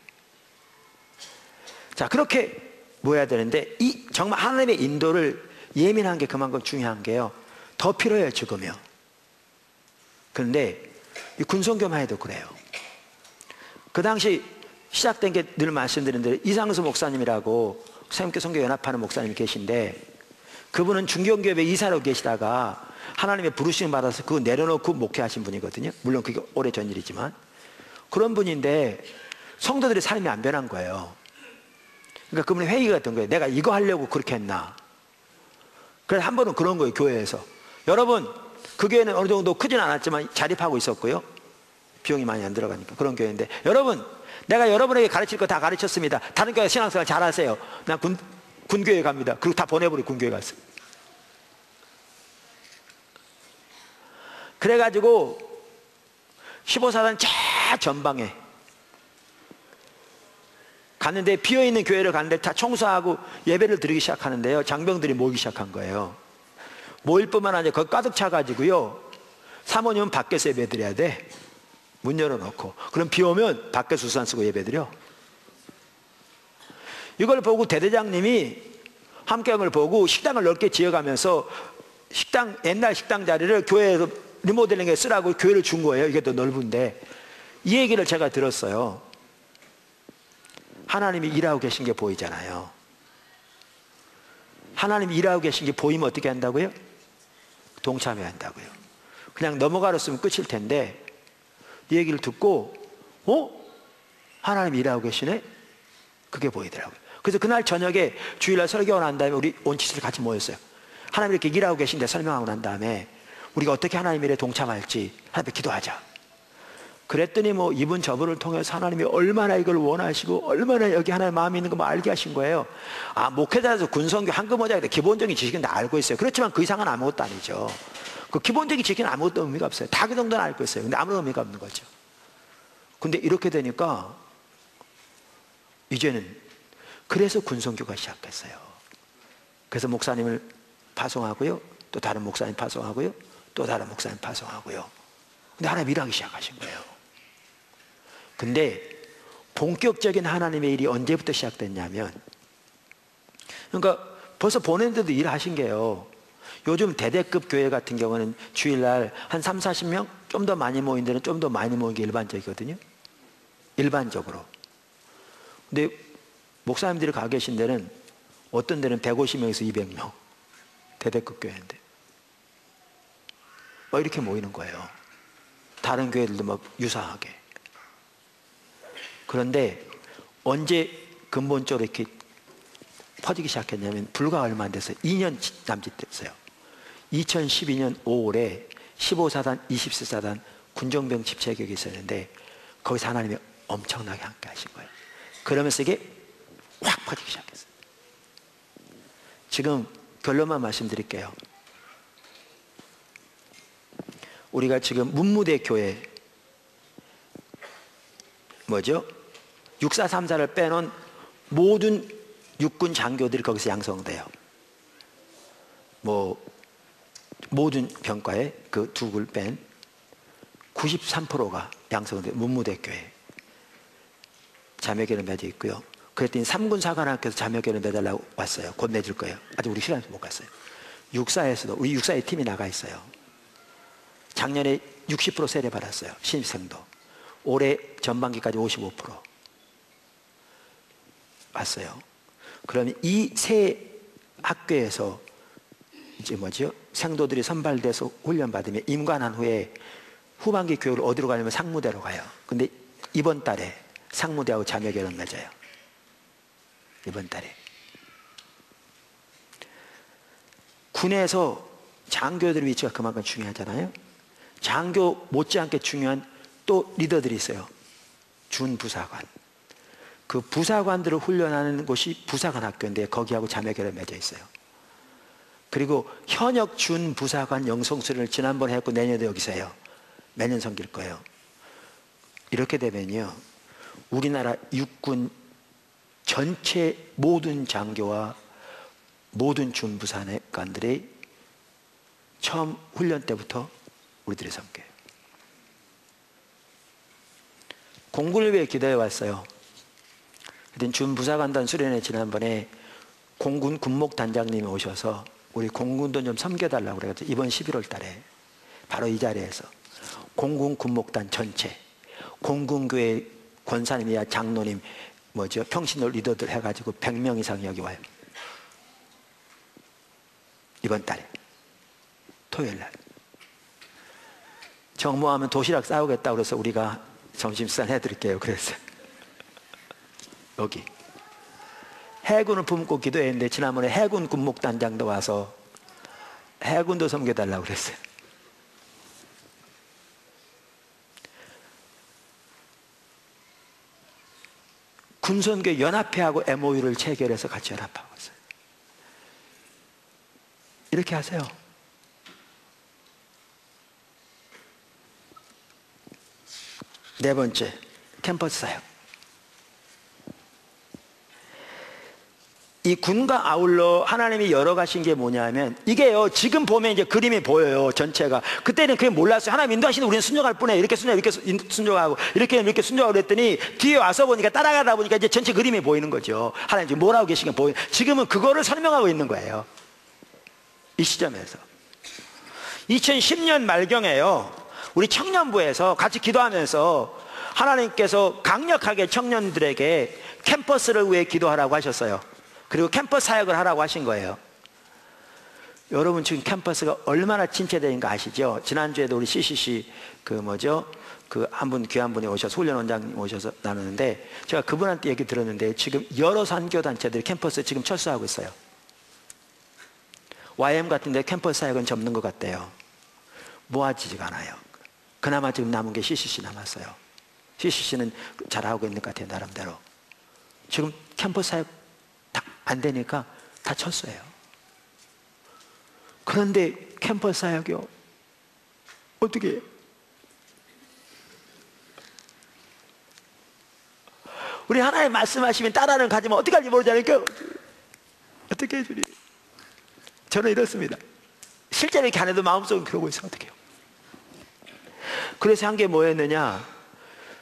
[SPEAKER 1] 자, 그렇게 모여야 되는데 이 정말 하나님의 인도를 예민한 게 그만큼 중요한 게요, 더 필요해요 지금요. 그런데 이 군성교만 해도 그래요. 그 당시 시작된 게 늘 말씀드린 대로 이상수 목사님이라고 새롭게 선교 연합하는 목사님이 계신데, 그분은 중경교회 이사로 계시다가 하나님의 부르심을 받아서 그거 내려놓고 목회하신 분이거든요. 물론 그게 오래전 일이지만 그런 분인데 성도들의 삶이 안 변한 거예요. 그러니까 그분이 회의가 됐던 거예요. 내가 이거 하려고 그렇게 했나. 그래서 한 번은 그런 거예요. 교회에서. 여러분 그 교회는 어느 정도 크진 않았지만 자립하고 있었고요, 비용이 많이 안 들어가니까 그런 교회인데, 여러분 내가 여러분에게 가르칠 거 다 가르쳤습니다. 다른 교회 신앙생활 잘하세요. 난 군교회 갑니다. 그리고 다 보내버리고 군교회 갔어요. 그래가지고 15사단 저 전방에 갔는데, 비어있는 교회를 갔는데 다 청소하고 예배를 드리기 시작하는데요, 장병들이 모이기 시작한 거예요. 모일 뿐만 아니라 거기 가득 차가지고요, 사모님은 밖에서 예배 드려야 돼. 문 열어놓고. 그럼 비 오면 밖에서 우산 쓰고 예배 드려. 이걸 보고 대대장님이 함께한 보고 식당을 넓게 지어가면서 옛날 식당 자리를 교회에서 리모델링에 쓰라고 교회를 준 거예요. 이게 더 넓은데. 이 얘기를 제가 들었어요. 하나님이 일하고 계신 게 보이잖아요. 하나님이 일하고 계신 게 보이면 어떻게 한다고요? 동참해야 한다고요. 그냥 넘어가렸으면 끝일 텐데 이 얘기를 듣고 하나님이 일하고 계시네? 그게 보이더라고요. 그래서 그날 저녁에 주일날 설교하고 난 다음에 우리 온치들이 같이 모였어요. 하나님이 이렇게 일하고 계신데 설명하고 난 다음에 우리가 어떻게 하나님 일에 동참할지 하나님께 기도하자. 그랬더니 뭐 이분 저분을 통해서 하나님이 얼마나 이걸 원하시고 얼마나 여기 하나님 마음이 있는 거 알게 하신 거예요. 아, 목회자에서 군성교 한금모자인데 기본적인 지식은 다 알고 있어요. 그렇지만 그 이상은 아무것도 아니죠. 그 기본적인 지식은 아무것도 의미가 없어요. 다 그 정도는 알고 있어요. 근데 아무런 의미가 없는 거죠. 근데 이렇게 되니까 이제는 그래서 군성교가 시작했어요. 그래서 목사님을 파송하고요, 또 다른 목사님 파송하고요, 또 다른 목사님 파송하고요. 근데 하나님 일하기 시작하신 거예요. 근데 본격적인 하나님의 일이 언제부터 시작됐냐면, 그러니까 벌써 보낸데도 일하신 게요, 요즘 대대급 교회 같은 경우는 주일날 한 3, 40명? 좀 더 많이 모인 데는 좀 더 많이 모인 게 일반적이거든요. 일반적으로. 근데 목사님들이 가 계신 데는 어떤 데는 150명에서 200명. 대대급 교회인데. 이렇게 모이는 거예요. 다른 교회들도 막 유사하게. 그런데 언제 근본적으로 이렇게 퍼지기 시작했냐면 불과 얼마 안 돼서 2년 남짓 됐어요. 2012년 5월에 15사단, 24사단 군정병 집체격이 있었는데 거기서 하나님이 엄청나게 함께 하신 거예요. 그러면서 이게 확 퍼지기 시작했어요. 지금 결론만 말씀드릴게요. 우리가 지금 문무대 교회 뭐죠? 6434를 빼놓은 모든 육군 장교들이 거기서 양성돼요. 모든 병과에 그 두 굴 뺀 93%가 양성돼요. 문무대교에 자매교를 맺어 있고요. 그랬더니 3군 사관학교에서 자매교를 맺으려고 왔어요. 곧 맺을 거예요. 아직 우리 시간에서 못 갔어요. 육사에서도 우리 육사의 팀이 나가 있어요. 작년에 60% 세례 받았어요. 신입생도. 올해 전반기까지 55% 왔어요. 그러면 이 세 학교에서 이제 생도들이 선발돼서 훈련받으면 임관한 후에 후반기 교육을 어디로 가냐면 상무대로 가요. 근데 이번 달에 상무대하고 자매결혼 맺어요. 이번 달에. 군에서 장교들의 위치가 그만큼 중요하잖아요. 장교 못지않게 중요한 또 리더들이 있어요. 준부사관. 그 부사관들을 훈련하는 곳이 부사관 학교인데 거기하고 자매결혼 맺어 있어요. 그리고 현역 준부사관 영성수련을 지난번에 했고 내년에도 여기서 해요. 매년 섬길 거예요. 이렇게 되면요, 우리나라 육군 전체 모든 장교와 모든 준부사관들이 처음 훈련 때부터 우리들이 섬겨요. 공군을 위해 기도해 왔어요. 하여튼 준부사관단 수련회 지난번에 공군 군목단장님이 오셔서 우리 공군도 좀 섬겨달라고 그래가지고 이번 11월 달에 바로 이 자리에서 공군 군목단 전체, 공군교회 권사님이야 장로님, 평신도 리더들 해가지고 100명 이상이 여기 와요. 이번 달에 토요일 날 정모하면 도시락 싸우겠다고 그래서 우리가 점심시간 해드릴게요. 그랬어요. 여기 해군을 품고 기도했는데 지난번에 해군 군목단장도 와서 해군도 섬겨달라고 그랬어요. 군선교 연합회하고 MOU를 체결해서 같이 연합하고 있어요. 이렇게 하세요. 네 번째, 캠퍼스 사역. 이 군과 아울러 하나님이 열어가신 게 뭐냐면, 이게요, 지금 보면 이제 그림이 보여요, 전체가. 그때는 그게 몰랐어요. 하나님 인도하시는데 우리는 순종할 뿐이에요. 이렇게 순종하고, 이렇게 순종하고 그랬더니, 뒤에 와서 보니까, 따라가다 보니까 이제 전체 그림이 보이는 거죠. 하나님 지금 뭘 하고 계신가 보여요. 지금은 그거를 설명하고 있는 거예요. 이 시점에서. 2010년 말경에요, 우리 청년부에서 같이 기도하면서 하나님께서 강력하게 청년들에게 캠퍼스를 위해 기도하라고 하셨어요. 그리고 캠퍼스 사역을 하라고 하신 거예요. 여러분 지금 캠퍼스가 얼마나 침체되는가 아시죠? 지난주에도 우리 CCC 한 분 귀한 분이 오셔서 훈련 원장님 오셔서 나누는데, 제가 그분한테 얘기 들었는데 지금 여러 선교단체들이 캠퍼스 지금 철수하고 있어요. YM 같은 데 캠퍼스 사역은 접는 것 같대요. 모아지지가 않아요. 그나마 지금 남은 게 CCC 남았어요. CCC는 잘하고 있는 것 같아요, 나름대로. 지금 캠퍼스 사역 안 되니까 다 쳤어요. 그런데 캠퍼스 사역이요, 어떻게 해요? 우리 하나님 말씀하시면 따라는 가지만 어떻게 할지 모르잖아요. 어떻게 해주니? 저는 이렇습니다. 실제로 이렇게 안 해도 마음속은 그러고 있어요. 어떻게 해요? 그래서 한 게 뭐였느냐,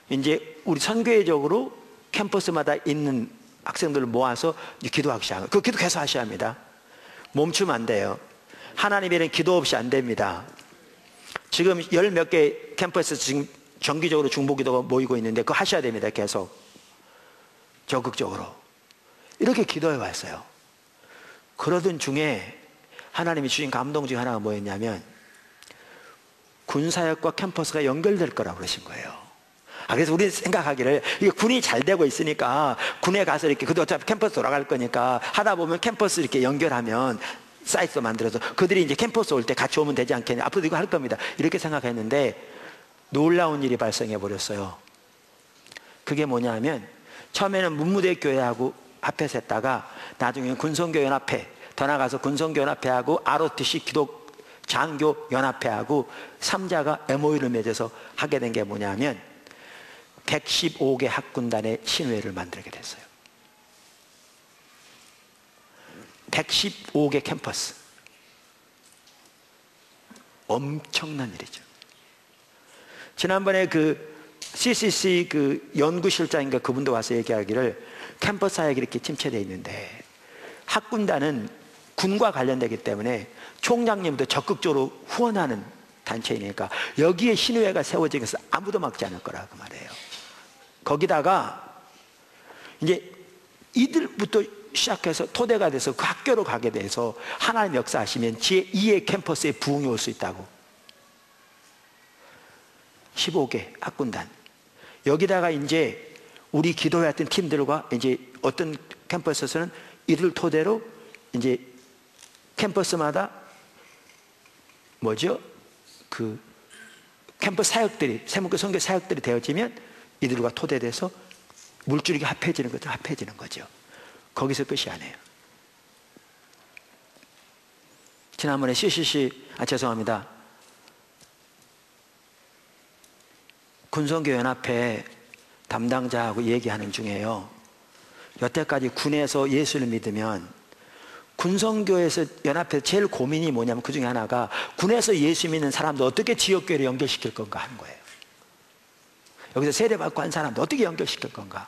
[SPEAKER 1] 이제 우리 선교회적으로 캠퍼스마다 있는 학생들을 모아서 기도하기 시작해요. 그 기도 계속 하셔야 합니다. 멈추면 안 돼요. 하나님에는 기도 없이 안 됩니다. 지금 열 몇 개 캠퍼스 지금 정기적으로 중보기도가 모이고 있는데 그거 하셔야 됩니다. 계속 적극적으로 이렇게 기도해 왔어요. 그러던 중에 하나님이 주신 감동 중 하나가 뭐였냐면, 군사역과 캠퍼스가 연결될 거라고 그러신 거예요. 그래서 우리 생각하기를 이게 군이 잘 되고 있으니까 군에 가서 이렇게, 그도 어차피 캠퍼스 돌아갈 거니까 하다 보면 캠퍼스 이렇게 연결하면 사이트 만들어서 그들이 이제 캠퍼스 올 때 같이 오면 되지 않겠냐, 앞으로도 이거 할 겁니다, 이렇게 생각했는데 놀라운 일이 발생해 버렸어요. 그게 뭐냐면, 처음에는 문무대 교회하고 합해서 했다가 나중에 군성교연합회, 더 나가서 군성교연합회하고 ROTC 기독 장교 연합회하고 3자가 MOU를 맺어서 하게 된 게 뭐냐면 115개 학군단의 신회를 만들게 됐어요. 115개 캠퍼스. 엄청난 일이죠. 지난번에 그 CCC 그 연구실장인가 그분도 와서 얘기하기를 캠퍼스 사역이 이렇게 침체되어 있는데 학군단은 군과 관련되기 때문에 총장님도 적극적으로 후원하는 단체이니까 여기에 신의회가 세워지면서 아무도 막지 않을 거라고 말해요. 거기다가 이제 이들부터 시작해서 토대가 돼서 그 학교로 가게 돼서 하나님 역사하시면 제2의 캠퍼스에 부흥이 올 수 있다고. 15개 학군단. 여기다가 이제 우리 기도했던 팀들과 이제 어떤 캠퍼스에서는 이들 토대로 이제 캠퍼스마다 뭐죠? 그 캠퍼스 사역들이, 세문교 선교 사역들이 되어지면 이들과 토대돼서 물줄기가 합해지는 거죠. 합해지는 거죠. 거기서 끝이 아니에요. 지난번에 CCC, 죄송합니다. 군선교 연합회 담당자하고 얘기하는 중에요. 여태까지 군에서 예수를 믿으면 군선교에서 연합회에서 제일 고민이 뭐냐면 그 중에 하나가 군에서 예수 믿는 사람도 어떻게 지역교회를 연결시킬 건가 하는 거예요. 여기서 세례받고 한 사람도 어떻게 연결시킬 건가.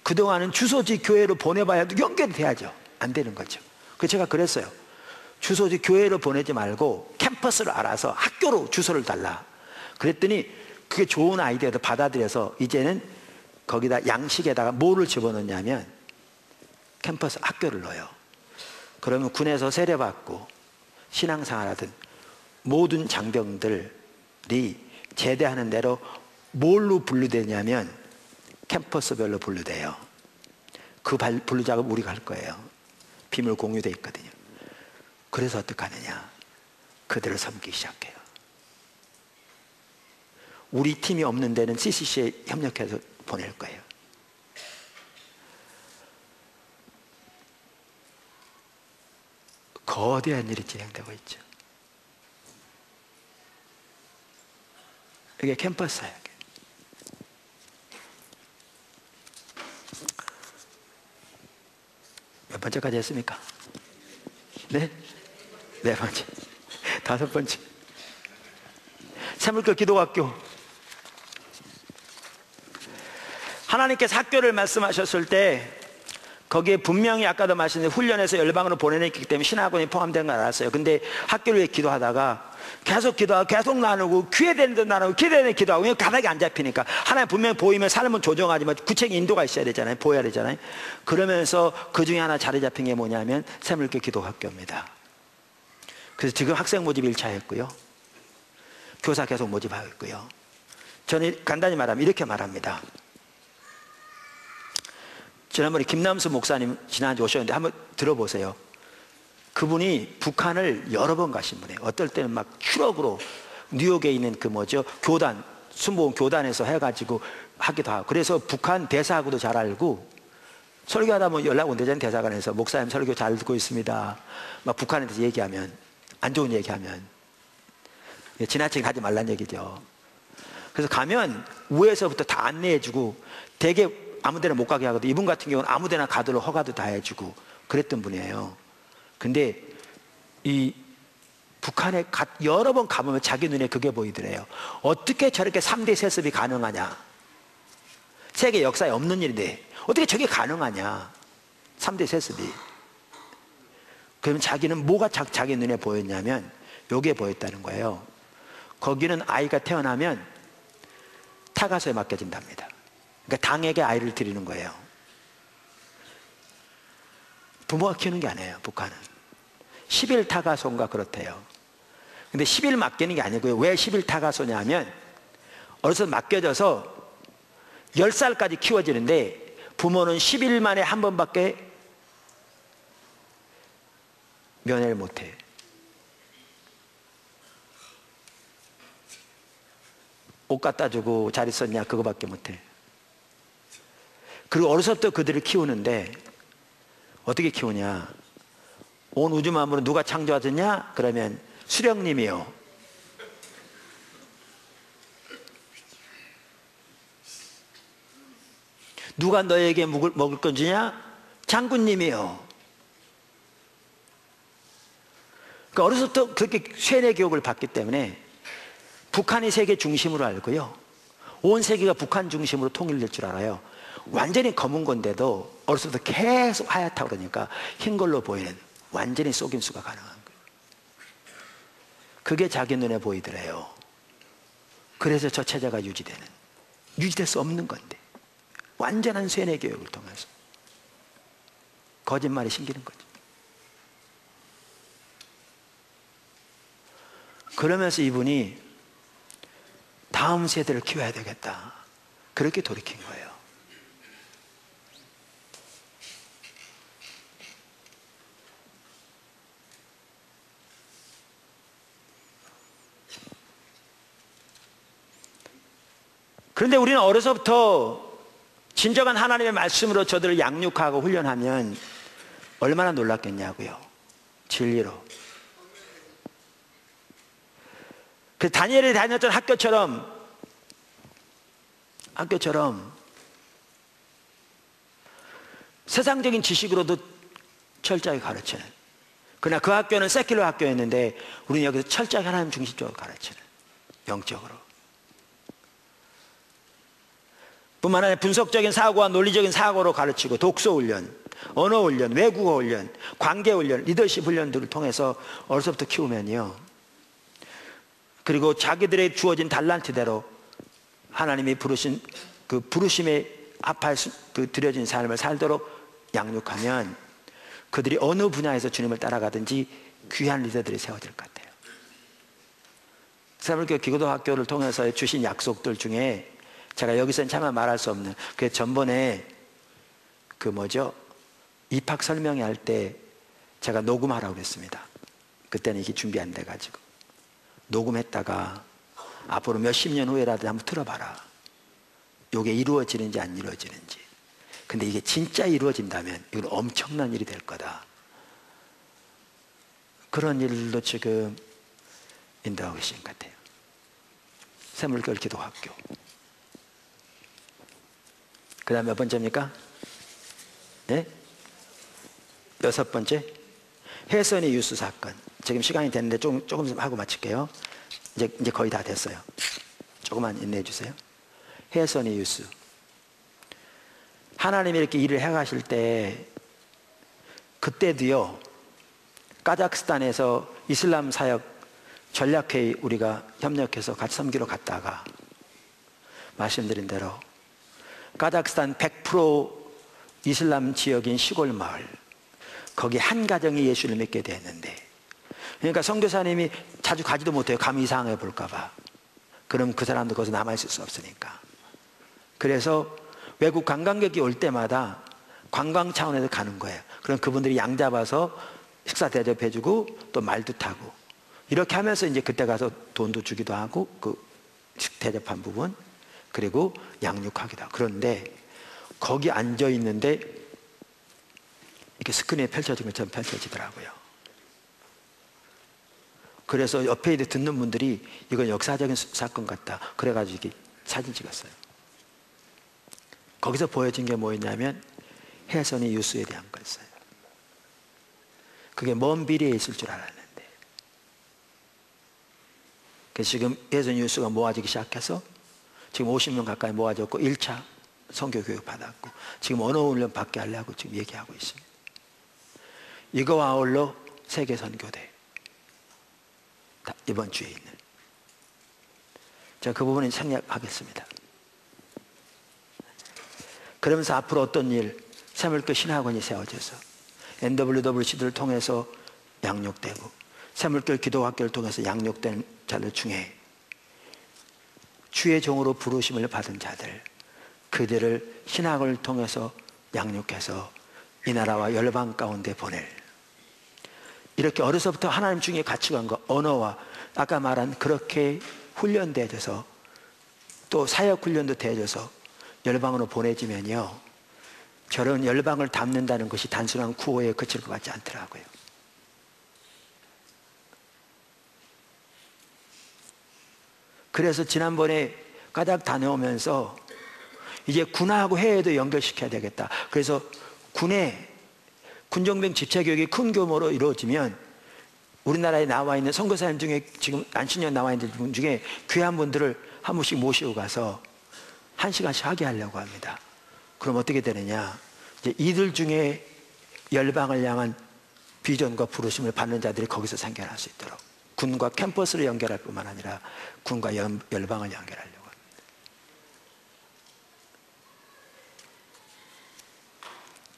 [SPEAKER 1] 그동안은 주소지 교회로 보내봐야 연결이 돼야죠. 안 되는 거죠. 그래서 제가 그랬어요. 주소지 교회로 보내지 말고 캠퍼스를 알아서 학교로 주소를 달라. 그랬더니 그게 좋은 아이디어도 받아들여서 이제는 거기다 양식에다가 뭐를 집어넣냐면 캠퍼스 학교를 넣어요. 그러면 군에서 세례받고 신앙생활하던 모든 장병들이 제대하는 대로 뭘로 분류되냐면 캠퍼스별로 분류돼요. 그 분류 작업 우리가 할 거예요. 비밀 공유되어 있거든요. 그래서 어떻게 하느냐, 그들을 섬기기 시작해요. 우리 팀이 없는 데는 CCC에 협력해서 보낼 거예요. 거대한 일이 진행되고 있죠. 이게 캠퍼스 사역이에요. 몇 번째까지 했습니까? 네? 네 번째. 다섯 번째. 세물교 기도학교. 하나님께서 학교를 말씀하셨을 때 거기에 분명히 아까도 말씀드린 훈련해서 열방으로 보내냈기 때문에 신학원이 포함된 걸 알았어요. 근데 학교를 위해 기도하다가 계속 기도하고 계속 나누고 기회되는 데 나누고 기회되는 데 기도하고 가닥이 안 잡히니까 하나님 분명히 보이면 삶은 조정하지만 구체적인 인도가 있어야 되잖아요. 보여야 되잖아요. 그러면서 그 중에 하나 자리 잡힌 게 뭐냐면 세물교 기도학교입니다. 그래서 지금 학생 모집 1차 했고요. 교사 계속 모집하고 있고요. 저는 간단히 말하면 이렇게 말합니다. 지난번에 김남수 목사님 지난주에 오셨는데 한번 들어보세요. 그분이 북한을 여러 번 가신 분이에요. 어떨 때는 막 트럭으로 뉴욕에 있는 그 뭐죠, 교단, 순복음 교단에서 해가지고 하기도 하고, 그래서 북한 대사하고도 잘 알고, 설교하다 보면 연락 온대잖아요. 대사관에서 목사님 설교 잘 듣고 있습니다. 막 북한에 대해서 얘기하면, 안 좋은 얘기하면 지나치게 하지 말란 얘기죠. 그래서 가면 우에서부터 다 안내해주고 되게 아무데나 못 가게 하거든요. 이분 같은 경우는 아무데나 가도록 허가도 다 해주고 그랬던 분이에요. 근데 이 북한에 여러 번 가보면 자기 눈에 그게 보이더래요. 어떻게 저렇게 3대 세습이 가능하냐. 세계 역사에 없는 일인데 어떻게 저게 가능하냐. 3대 세습이. 그러면 자기는 뭐가 자기 눈에 보였냐면 요게 보였다는 거예요. 거기는 아이가 태어나면 타가소에 맡겨진답니다. 그러니까 당에게 아이를 드리는 거예요. 부모가 키우는 게 아니에요. 북한은 10일 타가소인가 그렇대요. 근데 10일 맡기는 게 아니고요. 왜 10일 타가소냐면 어려서 맡겨져서 10살까지 키워지는데 부모는 10일 만에 한 번밖에 면회를 못해. 옷 갖다 주고 잘 있었냐 그거밖에 못해. 그리고 어려서부터 그들을 키우는데 어떻게 키우냐. 온 우주 만물은 누가 창조하셨냐? 그러면 수령님이요. 누가 너에게 먹을 건 주냐? 장군님이요. 그러니까 어려서부터 그렇게 세뇌 교육을 받기 때문에 북한이 세계 중심으로 알고요, 온 세계가 북한 중심으로 통일될 줄 알아요. 완전히 검은 건데도 어려서부터 계속 하얗다고 그러니까 흰 걸로 보이는, 완전히 속임수가 가능한 거예요. 그게 자기 눈에 보이더래요. 그래서 저 체제가 유지될 수 없는 건데, 완전한 세뇌 교육을 통해서 거짓말이 심기는 거죠. 그러면서 이분이 다음 세대를 키워야 되겠다, 그렇게 돌이킨 거예요. 그런데 우리는 어려서부터 진정한 하나님의 말씀으로 저들을 양육하고 훈련하면 얼마나 놀랐겠냐고요. 진리로. 그 다니엘이 다녔던 학교처럼 세상적인 지식으로도 철저하게 가르치는, 그러나 그 학교는 세큘러 학교였는데 우리는 여기서 철저하게 하나님 중심적으로 가르치는, 영적으로. 뿐만 아니라 분석적인 사고와 논리적인 사고로 가르치고, 독서 훈련, 언어 훈련, 외국어 훈련, 관계 훈련, 리더십 훈련들을 통해서 어려서부터 키우면요, 그리고 자기들의 주어진 달란트대로 하나님이 부르신 그 부르심에 합할 그 드려진 삶을 살도록 양육하면 그들이 어느 분야에서 주님을 따라가든지 귀한 리더들이 세워질 것 같아요. 사람들교 기도학교를 통해서 주신 약속들 중에 제가 여기서는 차마 말할 수 없는, 그 전번에 입학 설명회 할 때 제가 녹음하라고 그랬습니다. 그때는 이게 준비 안 돼가지고 녹음했다가 앞으로 몇십 년 후에라도 한번 틀어봐라, 이게 이루어지는지 안 이루어지는지. 근데 이게 진짜 이루어진다면 이건 엄청난 일이 될 거다. 그런 일도 지금 인도하고 계신 것 같아요. 샘물결 기도학교. 그 다음 몇 번째입니까? 네? 6번째, 혜선이 유수 사건. 지금 시간이 됐는데 조금 하고 마칠게요. 이제 거의 다 됐어요. 조금만 인내해 주세요. 혜선이 유수. 하나님이 이렇게 일을 해가실 때, 그때도요, 카자흐스탄에서 이슬람 사역 전략회의 우리가 협력해서 같이 섬기러 갔다가, 말씀드린 대로 카자흐스탄 100% 이슬람 지역인 시골 마을, 거기 한 가정이 예수를 믿게 됐는데, 그러니까 선교사님이 자주 가지도 못해요. 감이 이상해 볼까봐. 그럼 그 사람도 거기서 남아있을 수 없으니까. 그래서 외국 관광객이 올 때마다 관광 차원에서 가는 거예요. 그럼 그분들이 양 잡아서 식사 대접해주고 또 말도 타고, 이렇게 하면서 이제 그때 가서 돈도 주기도 하고, 그 대접한 부분, 그리고 양육하기도 하고. 그런데 거기 앉아 있는데 이렇게 스크린에 펼쳐진 것처럼 펼쳐지더라고요. 그래서 옆에 듣는 분들이 이건 역사적인 사건 같다, 그래가지고 이렇게 사진 찍었어요. 거기서 보여진 게 뭐였냐면 혜선이 유수에 대한 거였어요. 그게 먼 미래에 있을 줄 알았는데, 그래서 지금 혜선 유수가 모아지기 시작해서 지금 50명 가까이 모아졌고 1차 선교 교육 받았고 지금 언어 훈련 받게 하려고 지금 얘기하고 있습니다. 이거와 아울러 세계 선교대 이번 주에 있는, 제가 그 부분은 생략하겠습니다. 그러면서 앞으로 어떤 일, 샘물교 신학원이 세워져서 NWWC들을 통해서 양육되고 샘물교 기도학교를 통해서 양육된 자들 중에 주의 종으로 부르심을 받은 자들, 그들을 신학을 통해서 양육해서 이 나라와 열방 가운데 보낼, 이렇게 어려서부터 하나님 중에 가치관과 언어와 아까 말한 그렇게 훈련되어져서 또 사역 훈련도 되어져서 열방으로 보내지면요, 저런 열방을 담는다는 것이 단순한 구호에 그칠 것 같지 않더라고요. 그래서 지난번에 까닭 다녀오면서 이제 군하고 해외도 연결시켜야 되겠다. 그래서 군정병 집체교육이 큰 규모로 이루어지면 우리나라에 나와 있는 선교사님 중에 지금 안신년 나와 있는 분 중에 귀한 분들을 한 분씩 모시고 가서 1시간씩 하게 하려고 합니다. 그럼 어떻게 되느냐, 이제 이들 중에 열방을 향한 비전과 부르심을 받는 자들이 거기서 생겨날 수 있도록 군과 캠퍼스를 연결할 뿐만 아니라 군과 열방을 연결하려고 합니다.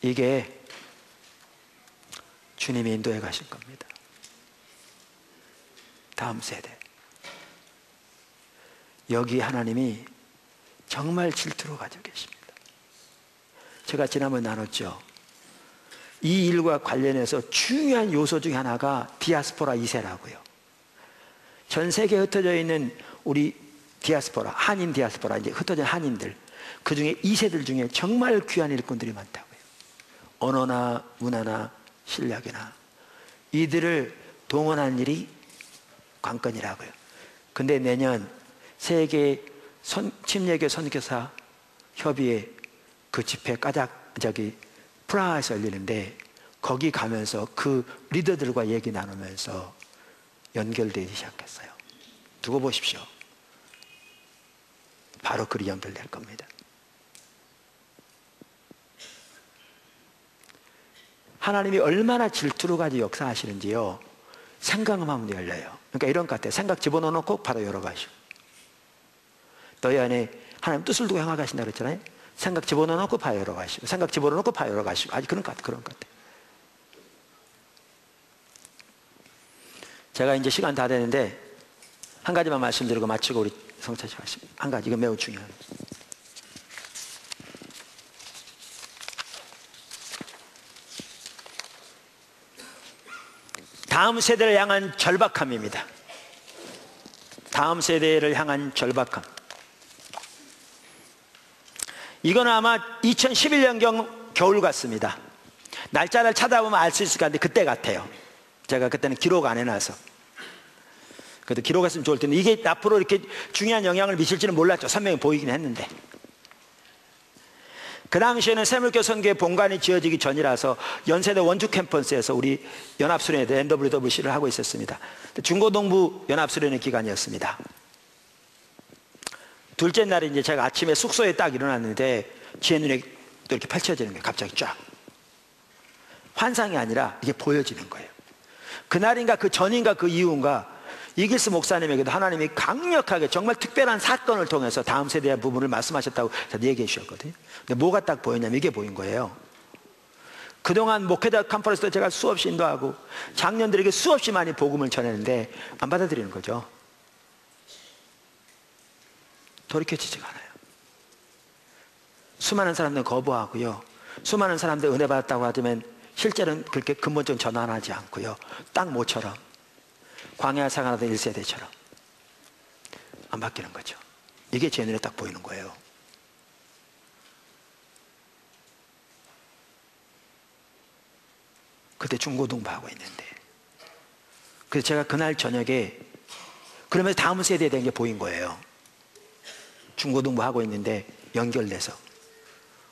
[SPEAKER 1] 이게 주님이 인도해 가실 겁니다. 다음 세대. 여기 하나님이 정말 질투로 가지고 계십니다. 제가 지난번에 나눴죠. 이 일과 관련해서 중요한 요소 중에 하나가 디아스포라 2세라고요. 전 세계에 흩어져 있는 우리 디아스포라, 한인 디아스포라, 이제 흩어진 한인들, 그 중에 2세들 중에 정말 귀한 일꾼들이 많다고요. 언어나 문화나 실력이나 이들을 동원한 일이 관건이라고요. 근데 내년 세계 침례교 선교사 협의회 그 집회 프라하에서 열리는데 거기 가면서 그 리더들과 얘기 나누면서 연결되기 시작했어요. 두고 보십시오. 바로 그리 연결될 겁니다. 하나님이 얼마나 질투로 가지고 역사하시는지요, 생각만 하면 열려요. 그러니까 이런 것 같아요. 생각 집어넣어놓고 바로 열어가시고, 너희 안에 하나님 뜻을 두고 행하신다 그랬잖아요. 생각 집어넣어놓고 바 열어가시고, 생각 집어넣어놓고 바 열어가시고, 아주 그런 것 같아요. 제가 이제 시간 다 되는데 한 가지만 말씀드리고 마치고 우리 성찬식 하십니다. 한 가지, 이거 매우 중요한. 다음 세대를 향한 절박함입니다. 다음 세대를 향한 절박함. 이거는 아마 2011년경 겨울 같습니다. 날짜를 찾아보면 알 수 있을 것 같은데 그때 같아요. 제가 그때는 기록 안 해놔서. 그래도 기록했으면 좋을 텐데 이게 앞으로 이렇게 중요한 영향을 미칠지는 몰랐죠. 선명히 보이긴 했는데. 그 당시에는 새물교 선교의 본관이 지어지기 전이라서 연세대 원주 캠퍼스에서 우리 연합수련회 NWWC를 하고 있었습니다. 중고동부 연합수련회 기간이었습니다. 둘째 날에 이제 제가 아침에 숙소에 딱 일어났는데 제 눈에 또 이렇게 펼쳐지는 거예요. 갑자기 쫙. 환상이 아니라 이게 보여지는 거예요. 그날인가 그 전인가 그 이후인가 이길스 목사님에게도 하나님이 강력하게 정말 특별한 사건을 통해서 다음 세대의 부분을 말씀하셨다고 얘기해 주셨거든요. 근데 뭐가 딱 보였냐면 이게 보인 거예요. 그동안 목회자 컨퍼런스 때 제가 수없이 인도하고 장년들에게 수없이 많이 복음을 전했는데 안 받아들이는 거죠. 돌이켜지지가 않아요. 수많은 사람들은 거부하고요, 수많은 사람들 은혜 받았다고 하지만 실제로는 그렇게 근본적인 전환하지 않고요, 딱 모처럼 광야 생활하던 1세대처럼 안 바뀌는 거죠. 이게 제 눈에 딱 보이는 거예요. 그때 중고등부하고 있는데, 그래서 제가 그날 저녁에 그러면서 다음 세대에 대한 게 보인 거예요. 중고등부하고 있는데 연결돼서.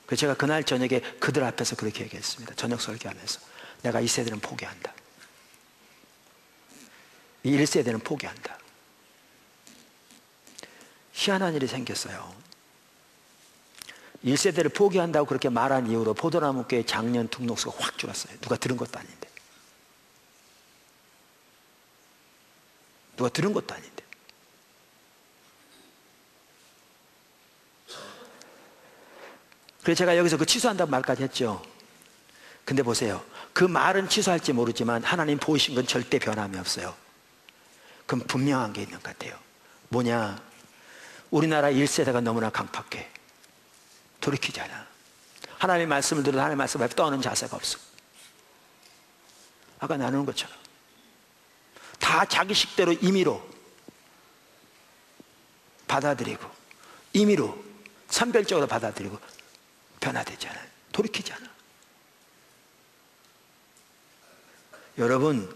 [SPEAKER 1] 그래서 제가 그날 저녁에 그들 앞에서 그렇게 얘기했습니다. 저녁 설교하면서 내가 이 세대는 포기한다. 이 1세대는 포기한다. 희한한 일이 생겼어요. 1세대를 포기한다고 그렇게 말한 이후로 포도나무교회 작년 등록수가 확 줄었어요. 누가 들은 것도 아닌데. 누가 들은 것도 아닌데. 그래서 제가 여기서 그 취소한다는 말까지 했죠. 근데 보세요. 그 말은 취소할지 모르지만 하나님 보이신 건 절대 변함이 없어요. 그럼 분명한 게 있는 것 같아요. 뭐냐? 우리나라 1세대가 너무나 강팍해. 돌이키지 않아. 하나님의 말씀을 들어도 하나님의 말씀 앞에 떠는 자세가 없어. 아까 나누는 것처럼 다 자기 식대로 임의로 받아들이고 임의로 선별적으로 받아들이고 변화되지 않아요. 돌이키지 않아. 여러분,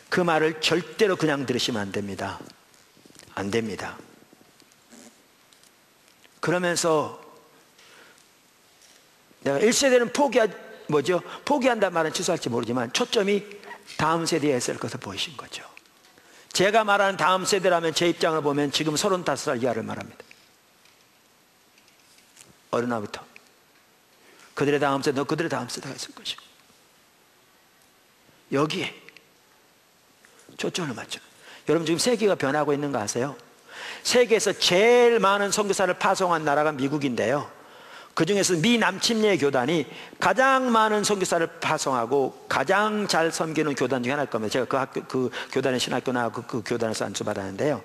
[SPEAKER 1] 그 말을 절대로 그냥 들으시면 안 됩니다. 안 됩니다. 그러면서 내가 1세대는 포기한다는 말은 취소할지 모르지만 초점이 다음 세대에 쓸 것을 보이신 거죠. 제가 말하는 다음 세대라면 제 입장을 보면 지금 35살 이하를 말합니다. 어느 날부터 그들의 다음 세대, 그들의 다음 세대가 있을 것이고, 여기에 초점을 맞춰. 여러분 지금 세계가 변하고 있는 거 아세요? 세계에서 제일 많은 선교사를 파송한 나라가 미국인데요, 그 중에서 미 남침례 교단이 가장 많은 선교사를 파송하고 가장 잘 섬기는 교단 중에 하나일 겁니다. 제가 그 교단의 신학교 나가고 그 교단에서 안수받았는데요,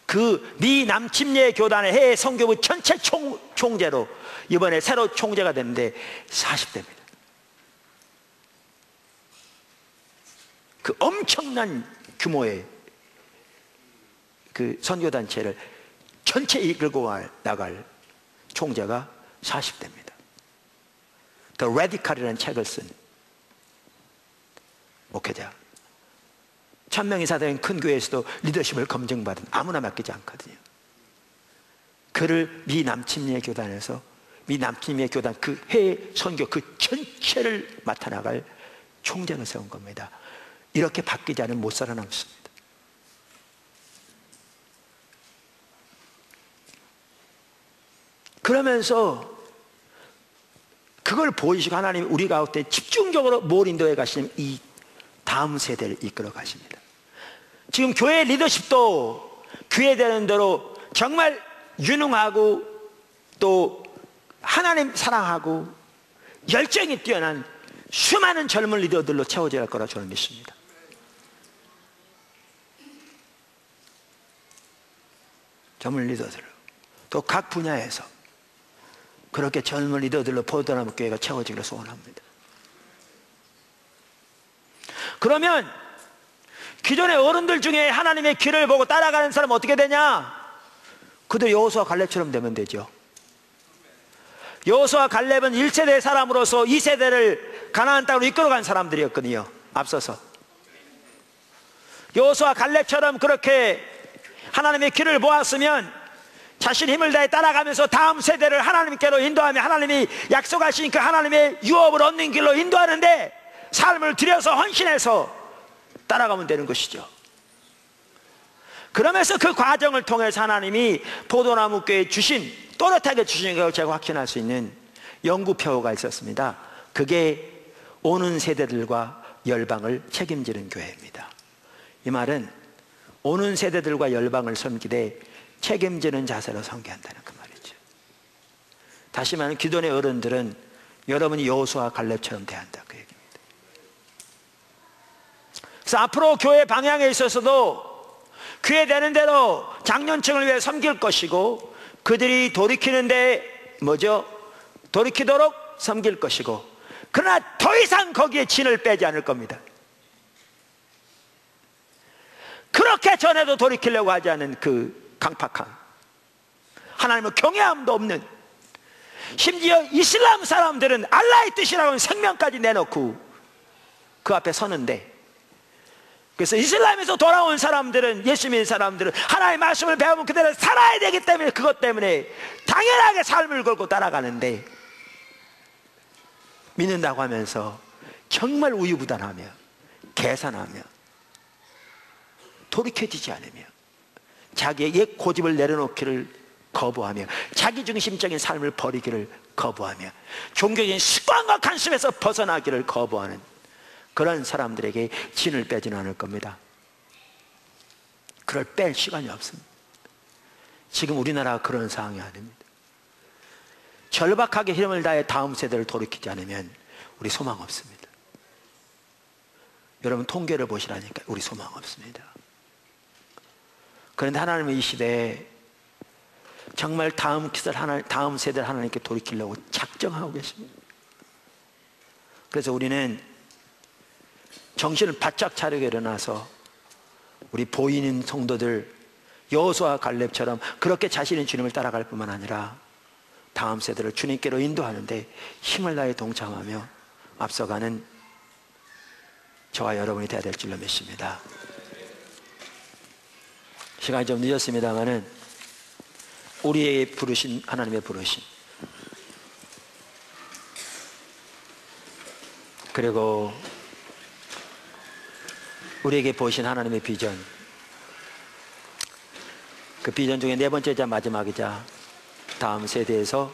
[SPEAKER 1] 그 미 남침례 교단의 해외 선교부 전체 총재로 이번에 새로 총재가 됐는데 40대입니다. 그 엄청난 규모의 그 선교단체를 전체 이끌고 나갈 총재가 40대입니다. The Radical이라는 책을 쓴 목회자. 1000명 이상 되는 큰 교회에서도 리더십을 검증받은, 아무나 맡기지 않거든요. 그를 미 남침례 교단에서, 미 남침례 교단 그 해외 선교 그 전체를 맡아나갈 총재를 세운 겁니다. 이렇게 바뀌지 않으면 못 살아남습니다. 그러면서 그걸 보이시고 하나님이 우리 가운데 집중적으로 뭘 인도해 가시냐면 이 다음 세대를 이끌어 가십니다. 지금 교회 리더십도 교회되는 대로 정말 유능하고 또 하나님 사랑하고 열정이 뛰어난 수많은 젊은 리더들로 채워져야 할 거라 저는 믿습니다. 젊은 리더들, 또 각 분야에서 그렇게 젊은 리더들로 포도나무 교회가 채워지기를 소원합니다. 그러면 기존의 어른들 중에 하나님의 길을 보고 따라가는 사람은 어떻게 되냐? 그들 여호수아 갈렙처럼 되면 되죠. 여호수아 갈렙은 1세대 사람으로서 2세대를 가나안 땅으로 이끌어간 사람들이었거든요. 앞서서 여호수아 갈렙처럼 그렇게 하나님의 길을 보았으면 자신 힘을 다해 따라가면서 다음 세대를 하나님께로 인도하며 하나님이 약속하신 그 하나님의 유업을 얻는 길로 인도하는데 삶을 들여서 헌신해서 따라가면 되는 것이죠. 그러면서 그 과정을 통해서 하나님이 포도나무 교회에 주신, 또렷하게 주신 것을 제가 확신할 수 있는 연구표가 있었습니다. 그게 오는 세대들과 열방을 책임지는 교회입니다. 이 말은 오는 세대들과 열방을 섬기되 책임지는 자세로 섬겨한다는 그 말이죠. 다시 말하면 기존의 어른들은 여러분이 여호수아 갈렙처럼 대한다 그 얘기입니다. 그래서 앞으로 교회 방향에 있어서도 교회 되는 대로 장년층을 위해 섬길 것이고, 그들이 돌이키는데 돌이키도록 섬길 것이고, 그러나 더 이상 거기에 진을 빼지 않을 겁니다. 그렇게 전에도 돌이키려고 하지 않은 그 강팍함, 하나님을 경외함도 없는, 심지어 이슬람 사람들은 알라의 뜻이라고 생명까지 내놓고 그 앞에 서는데, 그래서 이슬람에서 돌아온 사람들은, 예수 믿는 사람들은 하나님의 말씀을 배우면 그대로 살아야 되기 때문에 그것 때문에 당연하게 삶을 걸고 따라가는데, 믿는다고 하면서 정말 우유부단하며 계산하며 돌이켜지지 않으며 자기의 옛 고집을 내려놓기를 거부하며 자기중심적인 삶을 버리기를 거부하며 종교적인 습관과 간섭에서 벗어나기를 거부하는 그런 사람들에게 진을 빼지는 않을 겁니다. 그걸 뺄 시간이 없습니다. 지금 우리나라가 그런 상황이 아닙니다. 절박하게 힘을 다해 다음 세대를 돌이키지 않으면 우리 소망 없습니다. 여러분 통계를 보시라니까 우리 소망 없습니다. 그런데 하나님은 이 시대에 정말 다음 세대를 하나님께 돌이키려고 작정하고 계십니다. 그래서 우리는 정신을 바짝 차리게 일어나서 우리 보이는 성도들 여호수아 갈렙처럼 그렇게 자신의 주님을 따라갈 뿐만 아니라 다음 세대를 주님께로 인도하는데 힘을 다해 동참하며 앞서가는 저와 여러분이 되어야 될 줄로 믿습니다. 시간이 좀 늦었습니다만은 우리의 부르신, 하나님의 부르신, 그리고 우리에게 보이신 하나님의 비전, 그 비전 중에 네 번째자 마지막이자 다음 세대에서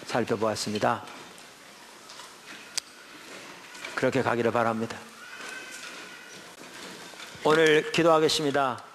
[SPEAKER 1] 살펴보았습니다. 그렇게 가기를 바랍니다. 오늘 기도하겠습니다.